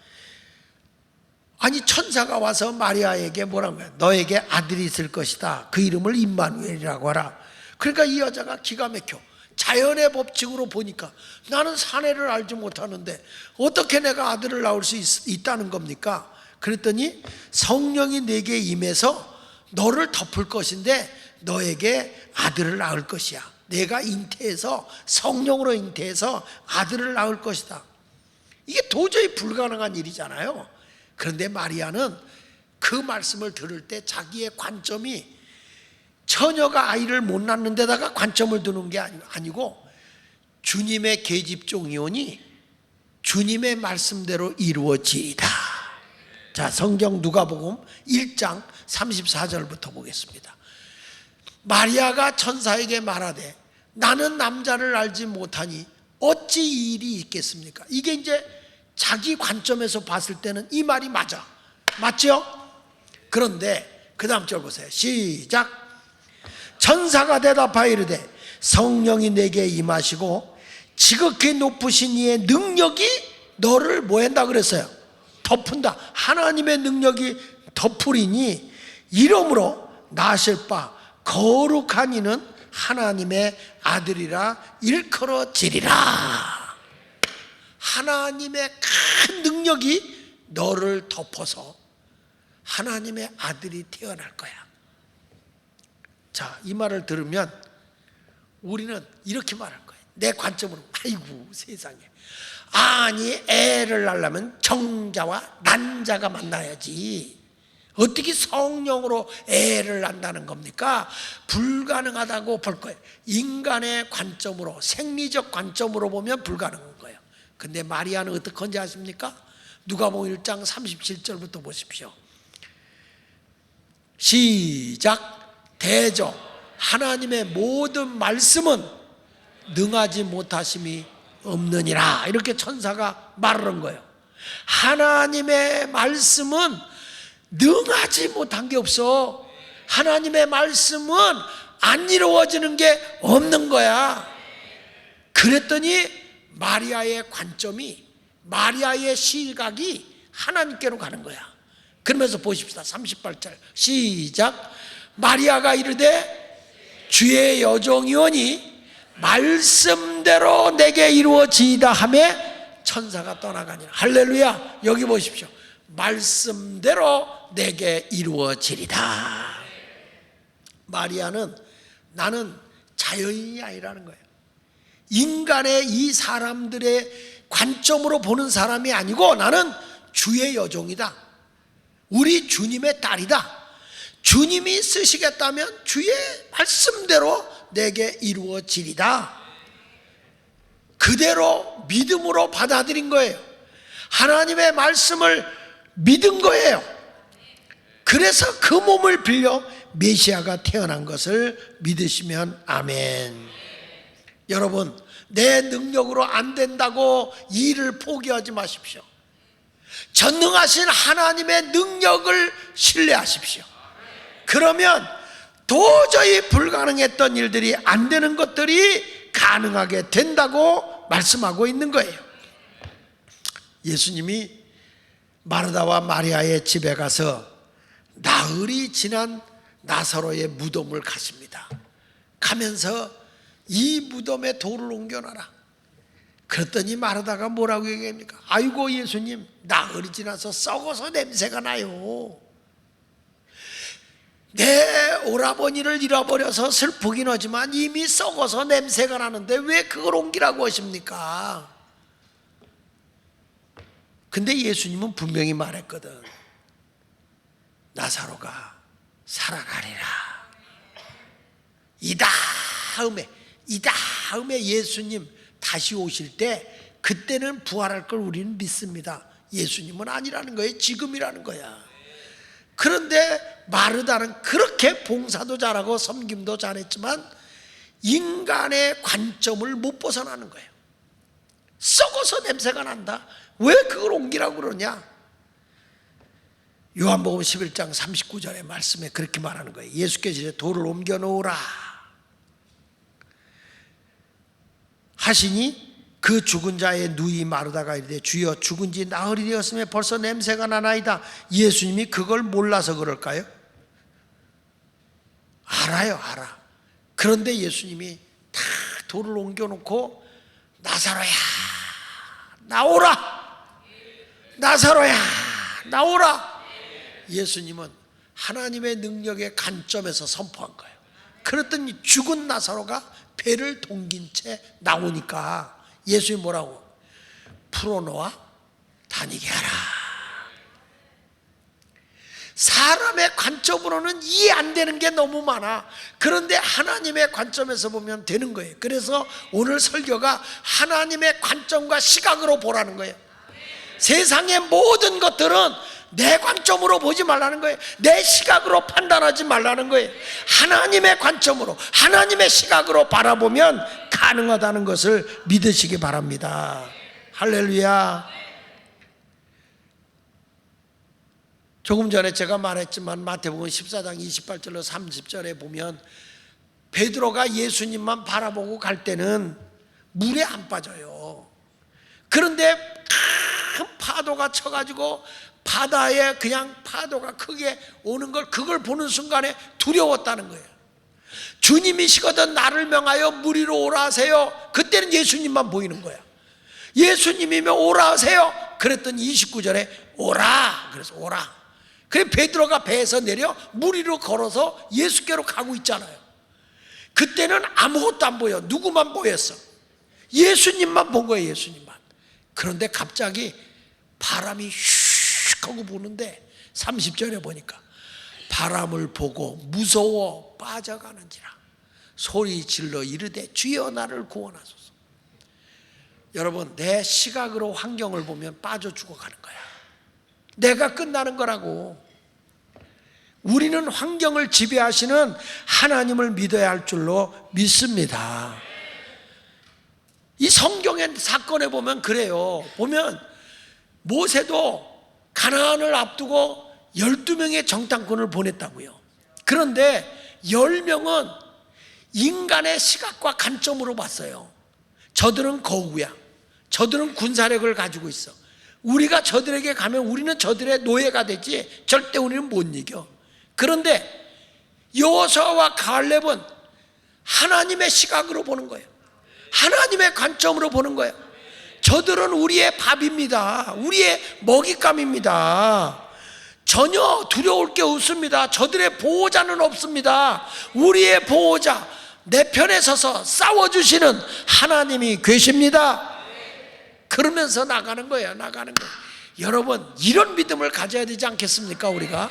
아니 천사가 와서 마리아에게 뭐라고 해요? 너에게 아들이 있을 것이다. 그 이름을 임마누엘이라고 하라. 그러니까 이 여자가 기가 막혀. 자연의 법칙으로 보니까 나는 사내를 알지 못하는데 어떻게 내가 아들을 낳을 수 있다는 겁니까? 그랬더니 성령이 내게 임해서 너를 덮을 것인데 너에게 아들을 낳을 것이야. 내가 잉태해서 성령으로 잉태해서 아들을 낳을 것이다. 이게 도저히 불가능한 일이잖아요. 그런데 마리아는 그 말씀을 들을 때 자기의 관점이 처녀가 아이를 못 낳는 데다가 관점을 두는 게 아니고 주님의 계집종이오니 주님의 말씀대로 이루어지이다. 자, 성경 누가복음 1장 34절부터 보겠습니다. 마리아가 천사에게 말하되 나는 남자를 알지 못하니 어찌 이 일이 있겠습니까? 이게 이제 자기 관점에서 봤을 때는 이 말이 맞죠? 그런데 그 다음 절 보세요. 시작. 천사가 대답하여 이르되 성령이 내게 임하시고 지극히 높으신 이의 능력이 너를 뭐 한다 그랬어요? 덮은다. 하나님의 능력이 덮으리니 이러므로 나실 바 거룩한 이는 하나님의 아들이라 일컬어지리라. 하나님의 큰 능력이 너를 덮어서 하나님의 아들이 태어날 거야. 자, 이 말을 들으면 우리는 이렇게 말할 거예요. 내 관점으로. 아이고 세상에, 아니 애를 낳으려면 정자와 난자가 만나야지. 어떻게 성령으로 애를 낳는다는 겁니까? 불가능하다고 볼 거예요. 인간의 관점으로, 생리적 관점으로 보면 불가능한 거예요. 근데 마리아는 어떡한지 아십니까? 누가복음 1장 37절부터 보십시오. 시작. 대저 하나님의 모든 말씀은 능하지 못하심이 없느니라. 이렇게 천사가 말하는 거예요. 하나님의 말씀은 능하지 못한 게 없어. 하나님의 말씀은 안 이루어지는 게 없는 거야. 그랬더니 마리아의 관점이, 마리아의 시각이 하나님께로 가는 거야. 그러면서 보십시다. 38절 시작. 마리아가 이르되 주의 여종이오니 말씀대로 내게 이루어지이다 하매 천사가 떠나가니라. 할렐루야. 여기 보십시오. 말씀대로 내게 이루어지리다. 마리아는 나는 자연인이 아니라는 거예요. 인간의 이 사람들의 관점으로 보는 사람이 아니고 나는 주의 여종이다. 우리 주님의 딸이다. 주님이 쓰시겠다면 주의 말씀대로 내게 이루어지리다. 그대로 믿음으로 받아들인 거예요. 하나님의 말씀을 믿은 거예요. 그래서 그 몸을 빌려 메시아가 태어난 것을 믿으시면 아멘. 여러분, 내 능력으로 안 된다고 일을 포기하지 마십시오. 전능하신 하나님의 능력을 신뢰하십시오. 그러면 도저히 불가능했던 일들이, 안 되는 것들이 가능하게 된다고 말씀하고 있는 거예요. 예수님이 마르다와 마리아의 집에 가서 나흘이 지난 나사로의 무덤을 가십니다. 가면서 이 무덤에 돌을 옮겨놔라. 그랬더니 마르다가 뭐라고 얘기합니까? 아이고 예수님, 나흘이 지나서 썩어서 냄새가 나요. 내 오라버니를 잃어버려서 슬프긴 하지만 이미 썩어서 냄새가 나는데 왜 그걸 옮기라고 하십니까? 근데 예수님은 분명히 말했거든. 나사로가 살아가리라. 이 다음에 예수님 다시 오실 때 그때는 부활할 걸 우리는 믿습니다. 예수님은 아니라는 거예요. 지금이라는 거야. 그런데 마르다는 그렇게 봉사도 잘하고 섬김도 잘했지만 인간의 관점을 못 벗어나는 거예요. 썩어서 냄새가 난다. 왜 그걸 옮기라고 그러냐? 요한복음 11장 39절의 말씀에 그렇게 말하는 거예요. 예수께서 이제 돌을 옮겨 놓으라 하시니 그 죽은 자의 누이 마르다가 이르되 주여 죽은 지 나흘이 되었으며 벌써 냄새가 나나이다. 예수님이 그걸 몰라서 그럴까요? 알아요, 알아. 그런데 예수님이 다 돌을 옮겨놓고 나사로야 나오라, 나사로야 나오라. 예수님은 하나님의 능력의 관점에서 선포한 거예요. 그랬더니 죽은 나사로가 배를 동긴 채 나오니까 예수님이 뭐라고? 풀어놓아 다니게 하라. 사람의 관점으로는 이해 안 되는 게 너무 많아. 그런데 하나님의 관점에서 보면 되는 거예요. 그래서 오늘 설교가 하나님의 관점과 시각으로 보라는 거예요. 세상의 모든 것들은 내 관점으로 보지 말라는 거예요. 내 시각으로 판단하지 말라는 거예요. 하나님의 관점으로, 하나님의 시각으로 바라보면 가능하다는 것을 믿으시기 바랍니다. 할렐루야. 조금 전에 제가 말했지만 마태복음 14장 28절로 30절에 보면 베드로가 예수님만 바라보고 갈 때는 물에 안 빠져요. 그런데 큰 파도가 쳐가지고 바다에 그냥 파도가 크게 오는 걸, 그걸 보는 순간에 두려웠다는 거예요. 주님이시거든 나를 명하여 물 위로 오라 하세요. 그때는 예수님만 보이는 거야. 예수님이면 오라 하세요. 그랬더니 29절에 오라. 그래서 오라. 그래 베드로가 배에서 내려 물 위로 걸어서 예수께로 가고 있잖아요. 그때는 아무것도 안 보여. 누구만 보였어? 예수님만 본 거예요. 예수님만. 그런데 갑자기 바람이 슉 하고 부는데 30절에 보니까 바람을 보고 무서워 빠져가는지라 소리 질러 이르되 주여 나를 구원하소서. 여러분, 내 시각으로 환경을 보면 빠져 죽어가는 거야. 내가 끝나는 거라고. 우리는 환경을 지배하시는 하나님을 믿어야 할 줄로 믿습니다. 이 성경의 사건에 보면 그래요. 보면 모세도 가나안을 앞두고 12명의 정탐꾼을 보냈다고요. 그런데 10명은 인간의 시각과 관점으로 봤어요. 저들은 거구야. 저들은 군사력을 가지고 있어. 우리가 저들에게 가면 우리는 저들의 노예가 되지 절대 우리는 못 이겨. 그런데 여호수아와 갈렙은 하나님의 시각으로 보는 거예요. 하나님의 관점으로 보는 거예요. 저들은 우리의 밥입니다. 우리의 먹잇감입니다. 전혀 두려울 게 없습니다. 저들의 보호자는 없습니다. 우리의 보호자, 내 편에 서서 싸워주시는 하나님이 계십니다. 그러면서 나가는 거예요. 나가는 거예요. 여러분, 이런 믿음을 가져야 되지 않겠습니까? 우리가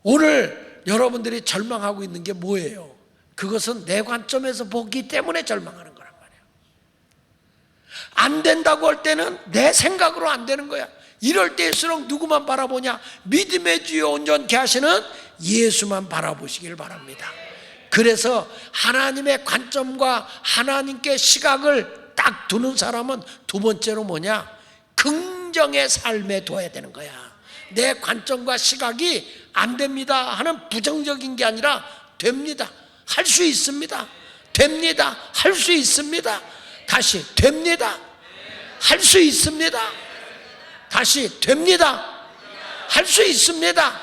오늘 여러분들이 절망하고 있는 게 뭐예요? 그것은 내 관점에서 보기 때문에 절망하는 거란 말이에요. 안 된다고 할 때는 내 생각으로 안 되는 거야. 이럴 때일수록 누구만 바라보냐? 믿음의 주여 온전케 하시는 예수만 바라보시길 바랍니다. 그래서 하나님의 관점과 하나님께 시각을 딱 두는 사람은 두 번째로 뭐냐? 긍정의 삶에 둬야 되는 거야. 내 관점과 시각이 안 됩니다 하는 부정적인 게 아니라 됩니다. 할 수 있습니다. 됩니다. 할 수 있습니다. 다시 됩니다. 할 수 있습니다. 다시 됩니다. 할 수 있습니다.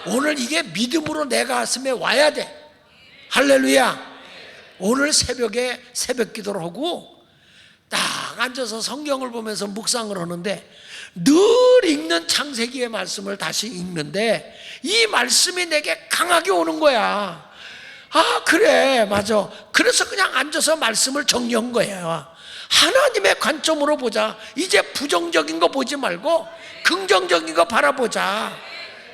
오늘 이게 믿음으로 내 가슴에 와야 돼. 할렐루야. 오늘 새벽에 새벽 기도를 하고 딱 앉아서 성경을 보면서 묵상을 하는데 늘 읽는 창세기의 말씀을 다시 읽는데 이 말씀이 내게 강하게 오는 거야. 아, 그래, 맞아. 그래서 그냥 앉아서 말씀을 정리한 거예요. 하나님의 관점으로 보자. 이제 부정적인 거 보지 말고 긍정적인 거 바라보자.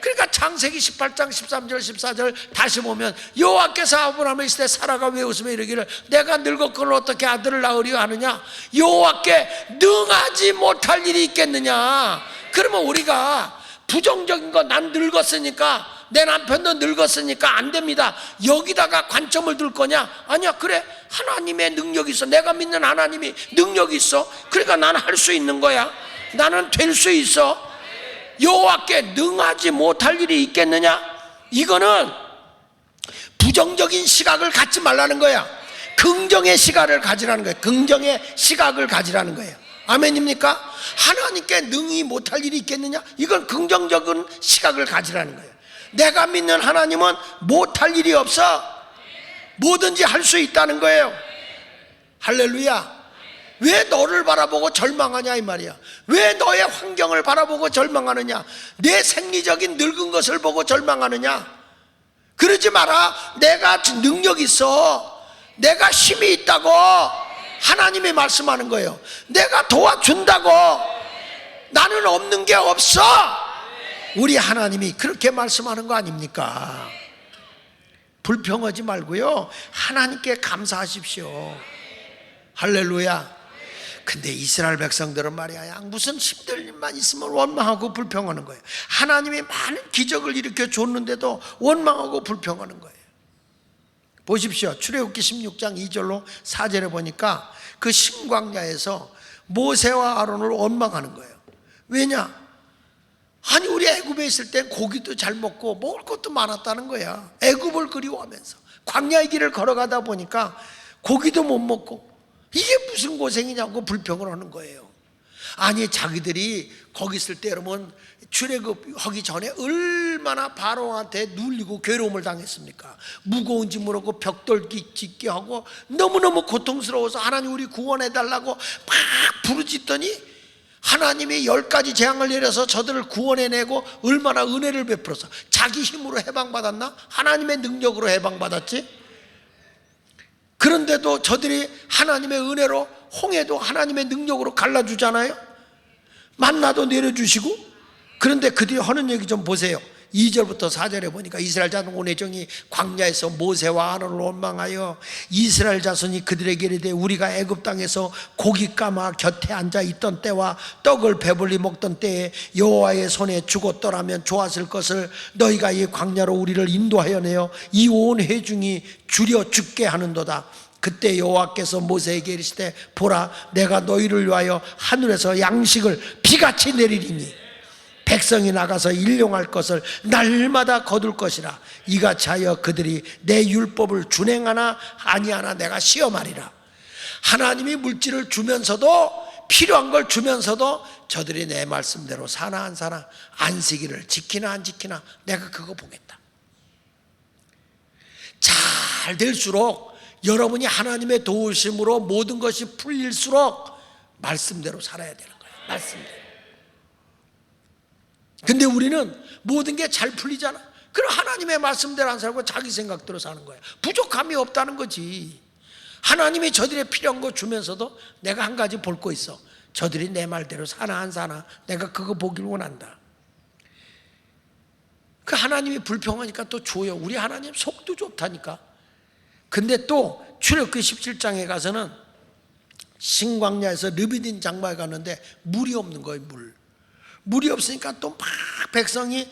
그러니까 창세기 18장 13절 14절 다시 보면 여호와께서 아브라함을 있을 때 사라가 왜 웃으며 이르기를 내가 늙었거늘 어떻게 아들을 낳으려 하느냐? 여호와께 능하지 못할 일이 있겠느냐? 그러면 우리가 부정적인 거 난 늙었으니까 내 남편도 늙었으니까 안 됩니다. 여기다가 관점을 둘 거냐? 아니야. 그래, 하나님의 능력이 있어. 내가 믿는 하나님이 능력이 있어. 그러니까 나는 할 수 있는 거야. 나는 될 수 있어. 여호와께 능하지 못할 일이 있겠느냐? 이거는 부정적인 시각을 갖지 말라는 거야. 긍정의 시각을 가지라는 거예요. 긍정의 시각을 가지라는 거예요. 아멘입니까? 하나님께 능히 못할 일이 있겠느냐? 이건 긍정적인 시각을 가지라는 거예요. 내가 믿는 하나님은 못할 일이 없어. 뭐든지 할 수 있다는 거예요. 할렐루야. 왜 너를 바라보고 절망하냐 이 말이야. 왜 너의 환경을 바라보고 절망하느냐? 내 생리적인 늙은 것을 보고 절망하느냐? 그러지 마라. 내가 능력 있어. 내가 힘이 있다고 하나님이 말씀하는 거예요. 내가 도와준다고. 나는 없는 게 없어. 우리 하나님이 그렇게 말씀하는 거 아닙니까? 불평하지 말고요, 하나님께 감사하십시오. 할렐루야. 근데 이스라엘 백성들은 말이야, 무슨 힘들 일만 있으면 원망하고 불평하는 거예요. 하나님이 많은 기적을 일으켜 줬는데도 원망하고 불평하는 거예요. 보십시오. 출애굽기 16장 2절로 4절에 보니까 그 신광야에서 모세와 아론을 원망하는 거예요. 왜냐? 아니, 우리 애굽에 있을 땐 고기도 잘 먹고 먹을 것도 많았다는 거야. 애굽을 그리워하면서 광야의 길을 걸어가다 보니까 고기도 못 먹고 이게 무슨 고생이냐고 불평을 하는 거예요. 아니 자기들이 거기 있을 때 여러분 출애굽하기 전에 얼마나 바로한테 눌리고 괴로움을 당했습니까? 무거운 짐을 하고 벽돌 짓게 하고 너무너무 고통스러워서 하나님 우리 구원해달라고 막 부르짖더니 하나님이 10가지 재앙을 내려서 저들을 구원해내고 얼마나 은혜를 베풀어서 자기 힘으로 해방받았나? 하나님의 능력으로 해방받았지? 그런데도 저들이 하나님의 은혜로 홍해도 하나님의 능력으로 갈라주잖아요. 만나도 내려주시고. 그런데 그들이 하는 얘기 좀 보세요. 2절부터 4절에 보니까 이스라엘 자손 온 회중이 광야에서 모세와 아론을 원망하여 이스라엘 자손이 그들에게 이르되 우리가 애굽 땅에서 고기 까마 곁에 앉아 있던 때와 떡을 배불리 먹던 때에 여호와의 손에 죽었더라면 좋았을 것을 너희가 이 광야로 우리를 인도하여 내어 이 온 회중이 줄여 죽게 하는도다. 그때 여호와께서 모세에게 이르시되 보라 내가 너희를 위하여 하늘에서 양식을 비같이 내리리니 백성이 나가서 일용할 것을 날마다 거둘 것이라. 이같이 하여 그들이 내 율법을 준행하나 아니하나 내가 시험하리라. 하나님이 물질을 주면서도 필요한 걸 주면서도 저들이 내 말씀대로 사나 안 사나 안식일을 지키나 안 지키나 내가 그거 보겠다. 잘 될수록 여러분이 하나님의 도우심으로 모든 것이 풀릴수록 말씀대로 살아야 되는 거예요. 말씀대로. 근데 우리는 모든 게 잘 풀리잖아. 그럼 하나님의 말씀대로 안 살고 자기 생각대로 사는 거야. 부족함이 없다는 거지. 하나님이 저들의 필요한 거 주면서도 내가 한 가지 볼 거 있어. 저들이 내 말대로 사나 안 사나 내가 그거 보길 원한다. 그 하나님이 불평하니까 또 줘요. 우리 하나님 속도 좋다니까. 근데 또 출애굽기 17장에 가서는 신광야에서 르비딘 장막에 갔는데 물이 없는 거예요. 물이 없으니까 또 막 백성이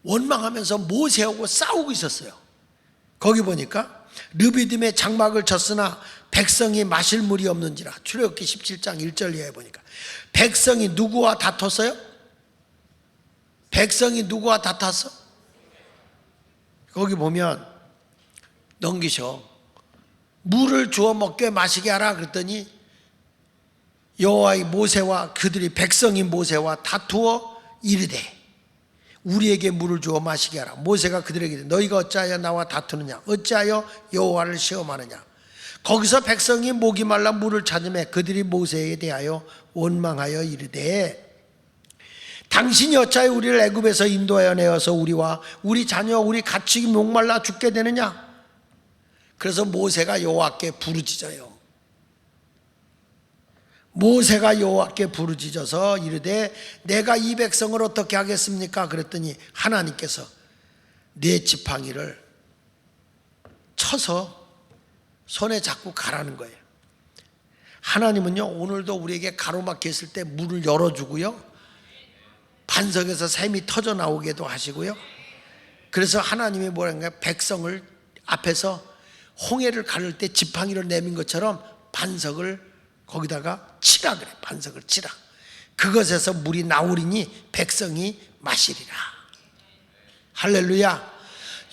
원망하면서 모세하고 싸우고 있었어요. 거기 보니까 르비딤의 장막을 쳤으나 백성이 마실 물이 없는지라. 출애굽기 17장 1절 이하에 보니까 백성이 누구와 다퉜어요? 백성이 누구와 다퉜어? 거기 보면 넘기셔. 물을 주어 먹게 마시게 하라 그랬더니 여호와의 모세와 그들이 백성이 모세와 다투어 이르되 우리에게 물을 주어 마시게 하라. 모세가 그들에게 이르되 너희가 어찌하여 나와 다투느냐 어찌하여 여호와를 시험하느냐. 거기서 백성이 목이 말라 물을 찾으매 그들이 모세에 대하여 원망하여 이르되 당신이 어찌하여 우리를 애굽에서 인도하여 내어서 우리와 우리 자녀 우리 가축이 목말라 죽게 되느냐. 그래서 모세가 여호와께 부르짖어요. 모세가 여호와께 부르짖어서 이르되 내가 이 백성을 어떻게 하겠습니까? 그랬더니 하나님께서 네 지팡이를 쳐서 손에 잡고 가라는 거예요. 하나님은요 오늘도 우리에게 가로막혀 있을 때 문을 열어주고요 반석에서 샘이 터져 나오게도 하시고요. 그래서 하나님이 뭐라는가 백성을 앞에서 홍해를 가를 때 지팡이를 내민 것처럼 반석을 거기다가 치라 그래. 반석을 치라. 그것에서 물이 나오리니 백성이 마시리라. 할렐루야.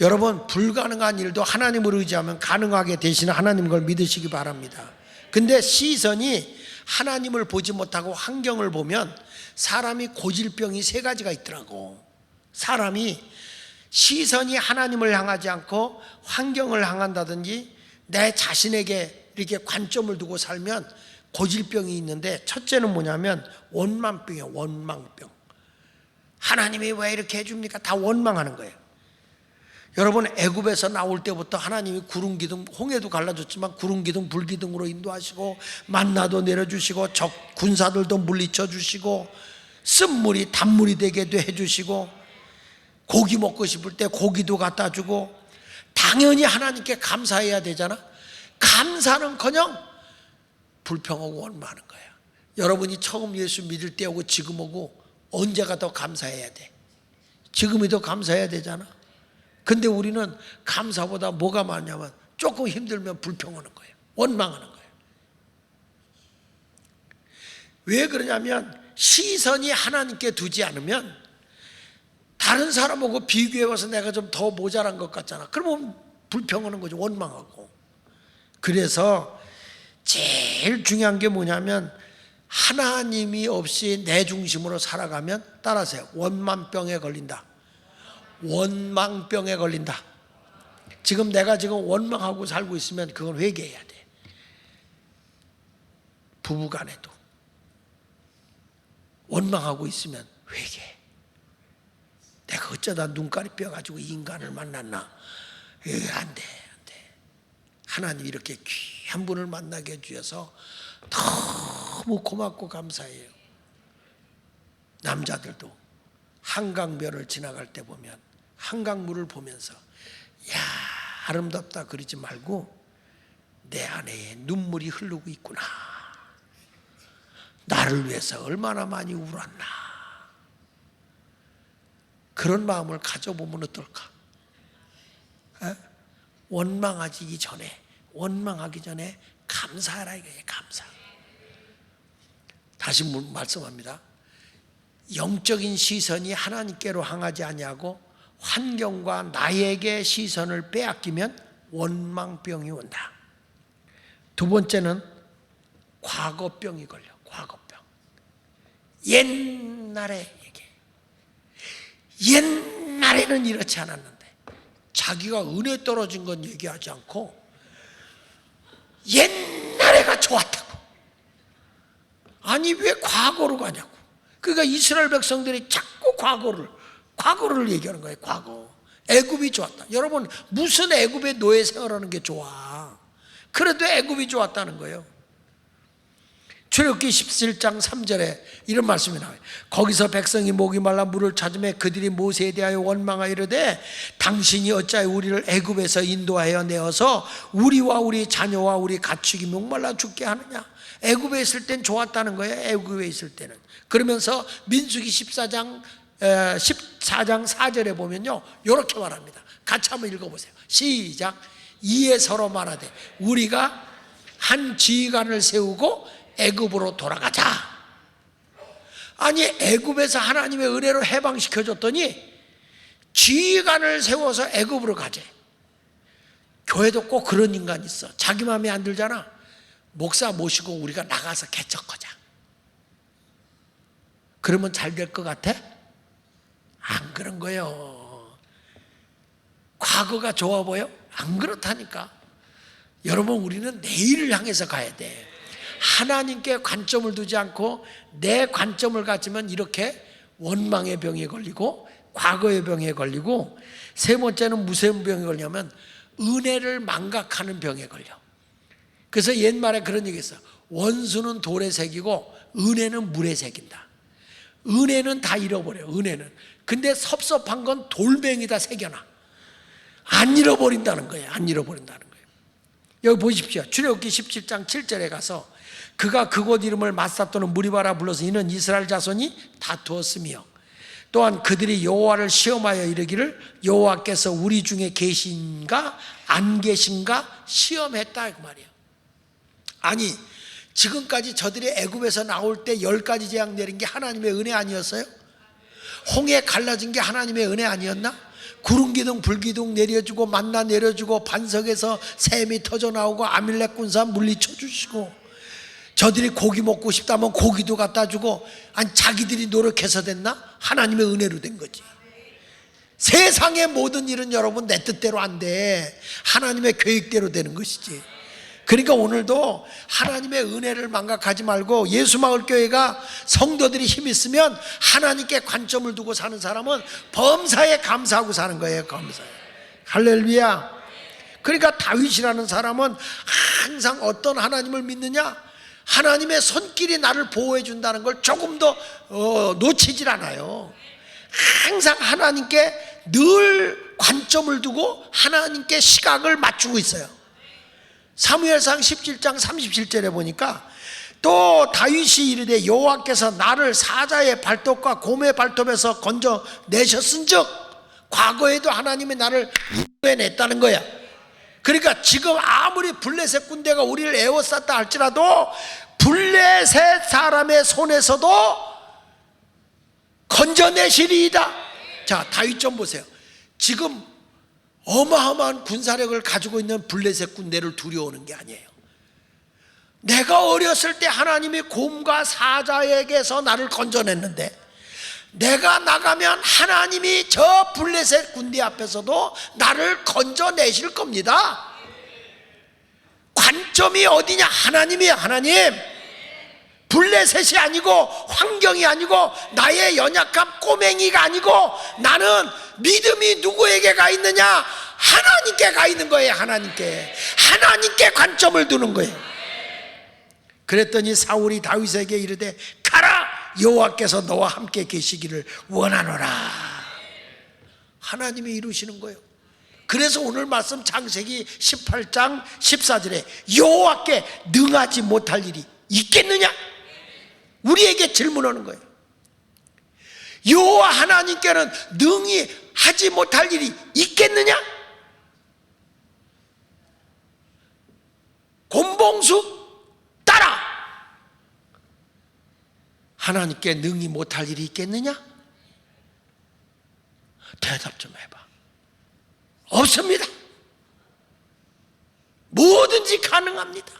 여러분 불가능한 일도 하나님을 의지하면 가능하게 되시는 하나님 걸 믿으시기 바랍니다. 근데 시선이 하나님을 보지 못하고 환경을 보면 사람이 고질병이 3가지가 있더라고. 사람이 시선이 하나님을 향하지 않고 환경을 향한다든지 내 자신에게 이렇게 관점을 두고 살면 고질병이 있는데 첫째는 뭐냐면 원망병이에요. 원망병. 하나님이 왜 이렇게 해줍니까? 다 원망하는 거예요. 여러분 애굽에서 나올 때부터 하나님이 구름 기둥 홍해도 갈라줬지만 구름 기둥 불 기둥으로 인도하시고 만나도 내려주시고 적 군사들도 물리쳐 주시고 쓴물이 단물이 되게도 해주시고 고기 먹고 싶을 때 고기도 갖다 주고 당연히 하나님께 감사해야 되잖아. 감사는커녕 불평하고 원망하는 거야. 여러분이 처음 예수 믿을 때하고 지금 오고 언제가 더 감사해야 돼? 지금이 더 감사해야 되잖아. 근데 우리는 감사보다 뭐가 많냐면 조금 힘들면 불평하는 거예요. 원망하는 거예요. 왜 그러냐면 시선이 하나님께 두지 않으면 다른 사람하고 비교해봐서 내가 좀 더 모자란 것 같잖아. 그러면 불평하는 거죠. 원망하고. 그래서 제일 중요한 게 뭐냐면 하나님이 없이 내 중심으로 살아가면, 따라하세요, 원망병에 걸린다. 원망병에 걸린다. 지금 내가 원망하고 살고 있으면 그건 회개해야 돼. 부부간에도 원망하고 있으면 회개해. 내가 어쩌다 눈깔이 뼈가지고 이 인간을 만났나? 안 돼. 하나님 이렇게 귀한 분을 만나게 해주셔서 너무 고맙고 감사해요. 남자들도 한강변을 지나갈 때 보면, 한강물을 보면서 야, 아름답다 그러지 말고 내 안에 눈물이 흐르고 있구나. 나를 위해서 얼마나 많이 울었나. 그런 마음을 가져보면 어떨까? 원망하기 전에 감사하라 이거예요. 감사. 다시 말씀합니다. 영적인 시선이 하나님께로 향하지 아니하고 환경과 나에게 시선을 빼앗기면 원망병이 온다. 두 번째는 과거병이 걸려. 과거병. 옛날에는 이렇지 않았는데, 자기가 은혜 떨어진 건 얘기하지 않고 옛날에가 좋았다고. 아니 왜 과거로 가냐고. 그러니까 이스라엘 백성들이 자꾸 과거를 얘기하는 거예요. 과거. 애굽이 좋았다. 여러분, 무슨 애굽의 노예 생활하는 게 좋아. 그래도 애굽이 좋았다는 거예요. 출애굽기 17장 3절에 이런 말씀이 나와요. 거기서 백성이 목이 말라 물을 찾으며 그들이 모세에 대하여 원망하여 이르되 당신이 어찌하여 우리를 애굽에서 인도하여 내어서 우리와 우리 자녀와 우리 가축이 목말라 죽게 하느냐. 애굽에 있을 땐 좋았다는 거예요. 애굽에 있을 때는. 그러면서 민수기 14장 4절에 보면요, 이렇게 말합니다. 같이 한번 읽어보세요. 시작. 이에 서로 말하되 우리가 한 지휘관을 세우고 애굽으로 돌아가자. 아니 애굽에서 하나님의 은혜로 해방시켜줬더니 지휘관을 세워서 애굽으로 가재. 교회도 꼭 그런 인간이 있어. 자기 마음에 안 들잖아. 목사 모시고 우리가 나가서 개척하자. 그러면 잘 될 것 같아? 안 그런 거예요. 과거가 좋아 보여? 안 그렇다니까. 여러분, 우리는 내일을 향해서 가야 돼. 하나님께 관점을 두지 않고 내 관점을 가지면 이렇게 원망의 병에 걸리고 과거의 병에 걸리고, 세 번째는 무슨 병에 걸냐면 은혜를 망각하는 병에 걸려. 그래서 옛말에 그런 얘기 있어. 원수는 돌에 새기고 은혜는 물에 새긴다. 은혜는 다 잃어버려. 은혜는. 근데 섭섭한 건 돌멩이다 새겨놔. 안 잃어버린다는 거예요. 안 잃어버린다는 거예요. 여기 보십시오. 출애굽기 17장 7절에 가서 그가 그곳 이름을 마사 또는 무리바라 불러서 이는 이스라엘 자손이 다투었으며 또한 그들이 여호와를 시험하여 이르기를 여호와께서 우리 중에 계신가 안 계신가 시험했다 그 말이에요. 아니 지금까지 저들이 애굽에서 나올 때 10가지 재앙 내린 게 하나님의 은혜 아니었어요? 홍해 갈라진 게 하나님의 은혜 아니었나? 구름기둥 불기둥 내려주고 만나 내려주고 반석에서 샘이 터져나오고 아밀렉 군사 물리쳐 주시고, 저들이 고기 먹고 싶다면 고기도 갖다 주고, 아니 자기들이 노력해서 됐나? 하나님의 은혜로 된 거지. 세상의 모든 일은 여러분 내 뜻대로 안 돼. 하나님의 계획대로 되는 것이지. 그러니까 오늘도 하나님의 은혜를 망각하지 말고, 예수마을교회가 성도들이 힘 있으면 하나님께 관점을 두고 사는 사람은 범사에 감사하고 사는 거예요. 감사해. 할렐루야. 그러니까 다윗이라는 사람은 항상 어떤 하나님을 믿느냐? 하나님의 손길이 나를 보호해 준다는 걸 조금도 놓치질 않아요. 항상 하나님께 늘 관점을 두고 하나님께 시각을 맞추고 있어요. 사무엘상 17장 37절에 보니까 또 다윗이 이르되 여호와께서 나를 사자의 발톱과 곰의 발톱에서 건져내셨은즉, 과거에도 하나님이 나를 구해냈다는 거야. 그러니까 지금 아무리 블레셋 군대가 우리를 에워쌌다 할지라도 블레셋 사람의 손에서도 건져내시리이다. 자, 다윗 좀 보세요. 지금 어마어마한 군사력을 가지고 있는 블레셋 군대를 두려워하는 게 아니에요. 내가 어렸을 때 하나님이 곰과 사자에게서 나를 건져냈는데, 내가 나가면 하나님이 저 블레셋 군대 앞에서도 나를 건져내실 겁니다. 관점이 어디냐? 하나님이야. 하나님. 블레셋이 아니고 환경이 아니고 나의 연약한 꼬맹이가 아니고, 나는 믿음이 누구에게 가 있느냐? 하나님께 가 있는 거예요. 하나님께 관점을 두는 거예요. 그랬더니 사울이 다윗에게 이르되 가라, 여호와께서 너와 함께 계시기를 원하노라. 하나님이 이루시는 거예요. 그래서 오늘 말씀 창세기 18장 14절에 여호와께 능하지 못할 일이 있겠느냐? 우리에게 질문하는 거예요. 여호와 하나님께는 능히 하지 못할 일이 있겠느냐? 곰봉수 따라. 하나님께 능히 못할 일이 있겠느냐? 대답 좀 해봐. 없습니다. 뭐든지 가능합니다.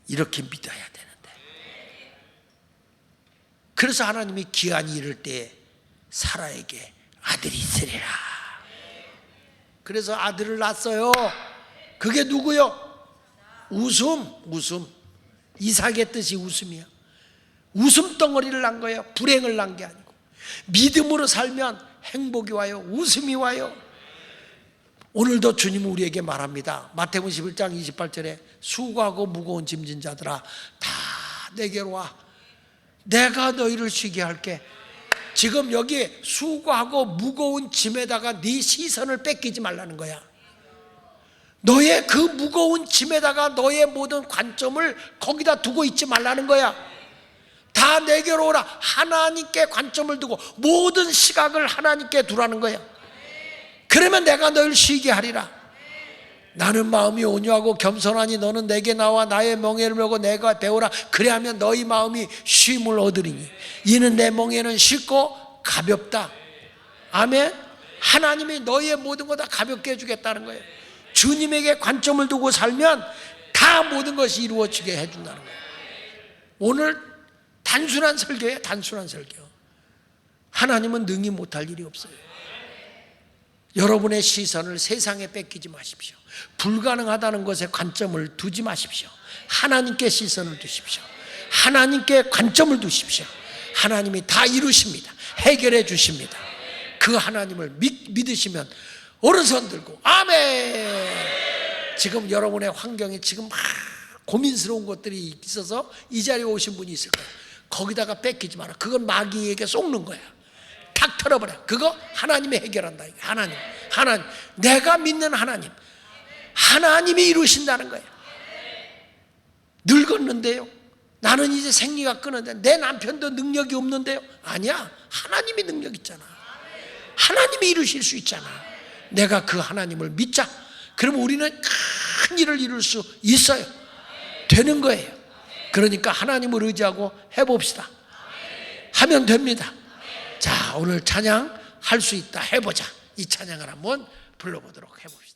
이렇게 믿어야 되는데. 그래서 하나님이 기한이 이를 때 사라에게 아들이 있으리라. 그래서 아들을 낳았어요. 그게 누구요? 웃음. 이삭의 뜻이 웃음이야. 웃음 덩어리를 낳은 거예요. 불행을 낳은 게 아니고. 믿음으로 살면 행복이 와요. 웃음이 와요. 오늘도 주님은 우리에게 말합니다. 마태복음 11장 28절에 수고하고 무거운 짐진 자들아 다 내게로 와. 내가 너희를 쉬게 할게. 지금 여기 수고하고 무거운 짐에다가 네 시선을 뺏기지 말라는 거야. 너의 그 무거운 짐에다가 너의 모든 관점을 거기다 두고 있지 말라는 거야. 다 내게로 오라. 하나님께 관점을 두고 모든 시각을 하나님께 두라는 거야. 그러면 내가 너를 쉬게 하리라. 나는 마음이 온유하고 겸손하니 너는 내게 나와 나의 멍에를 메고 내가 배우라. 그래야면 너희 마음이 쉼을 얻으리니 이는 내 멍에는 쉽고 가볍다. 아멘. 하나님이 너희의 모든 거 다 가볍게 해주겠다는 거예요. 주님에게 관점을 두고 살면 다 모든 것이 이루어지게 해준다는 거예요. 오늘 단순한 설교예요. 단순한 설교. 하나님은 능히 못할 일이 없어요. 여러분의 시선을 세상에 뺏기지 마십시오. 불가능하다는 것에 관점을 두지 마십시오. 하나님께 시선을 두십시오. 하나님께 관점을 두십시오. 하나님이 다 이루십니다. 해결해 주십니다. 그 하나님을 믿으시면 오른손 들고 아멘. 지금 여러분의 환경에 지금 막 고민스러운 것들이 있어서 이 자리에 오신 분이 있을 거예요. 거기다가 뺏기지 마라. 그건 마귀에게 속는 거야. 탁 털어버려. 그거 하나님이 해결한다. 하나님. 내가 믿는 하나님. 하나님이 이루신다는 거예요. 늙었는데요. 나는 이제 생리가 끊었는데 내 남편도 능력이 없는데요. 아니야. 하나님이 능력 있잖아. 하나님이 이루실 수 있잖아. 내가 그 하나님을 믿자. 그럼 우리는 큰 일을 이룰 수 있어요. 되는 거예요. 그러니까 하나님을 의지하고 해봅시다. 하면 됩니다. 자, 오늘 찬양 할 수 있다 해보자. 이 찬양을 한번 불러보도록 해봅시다.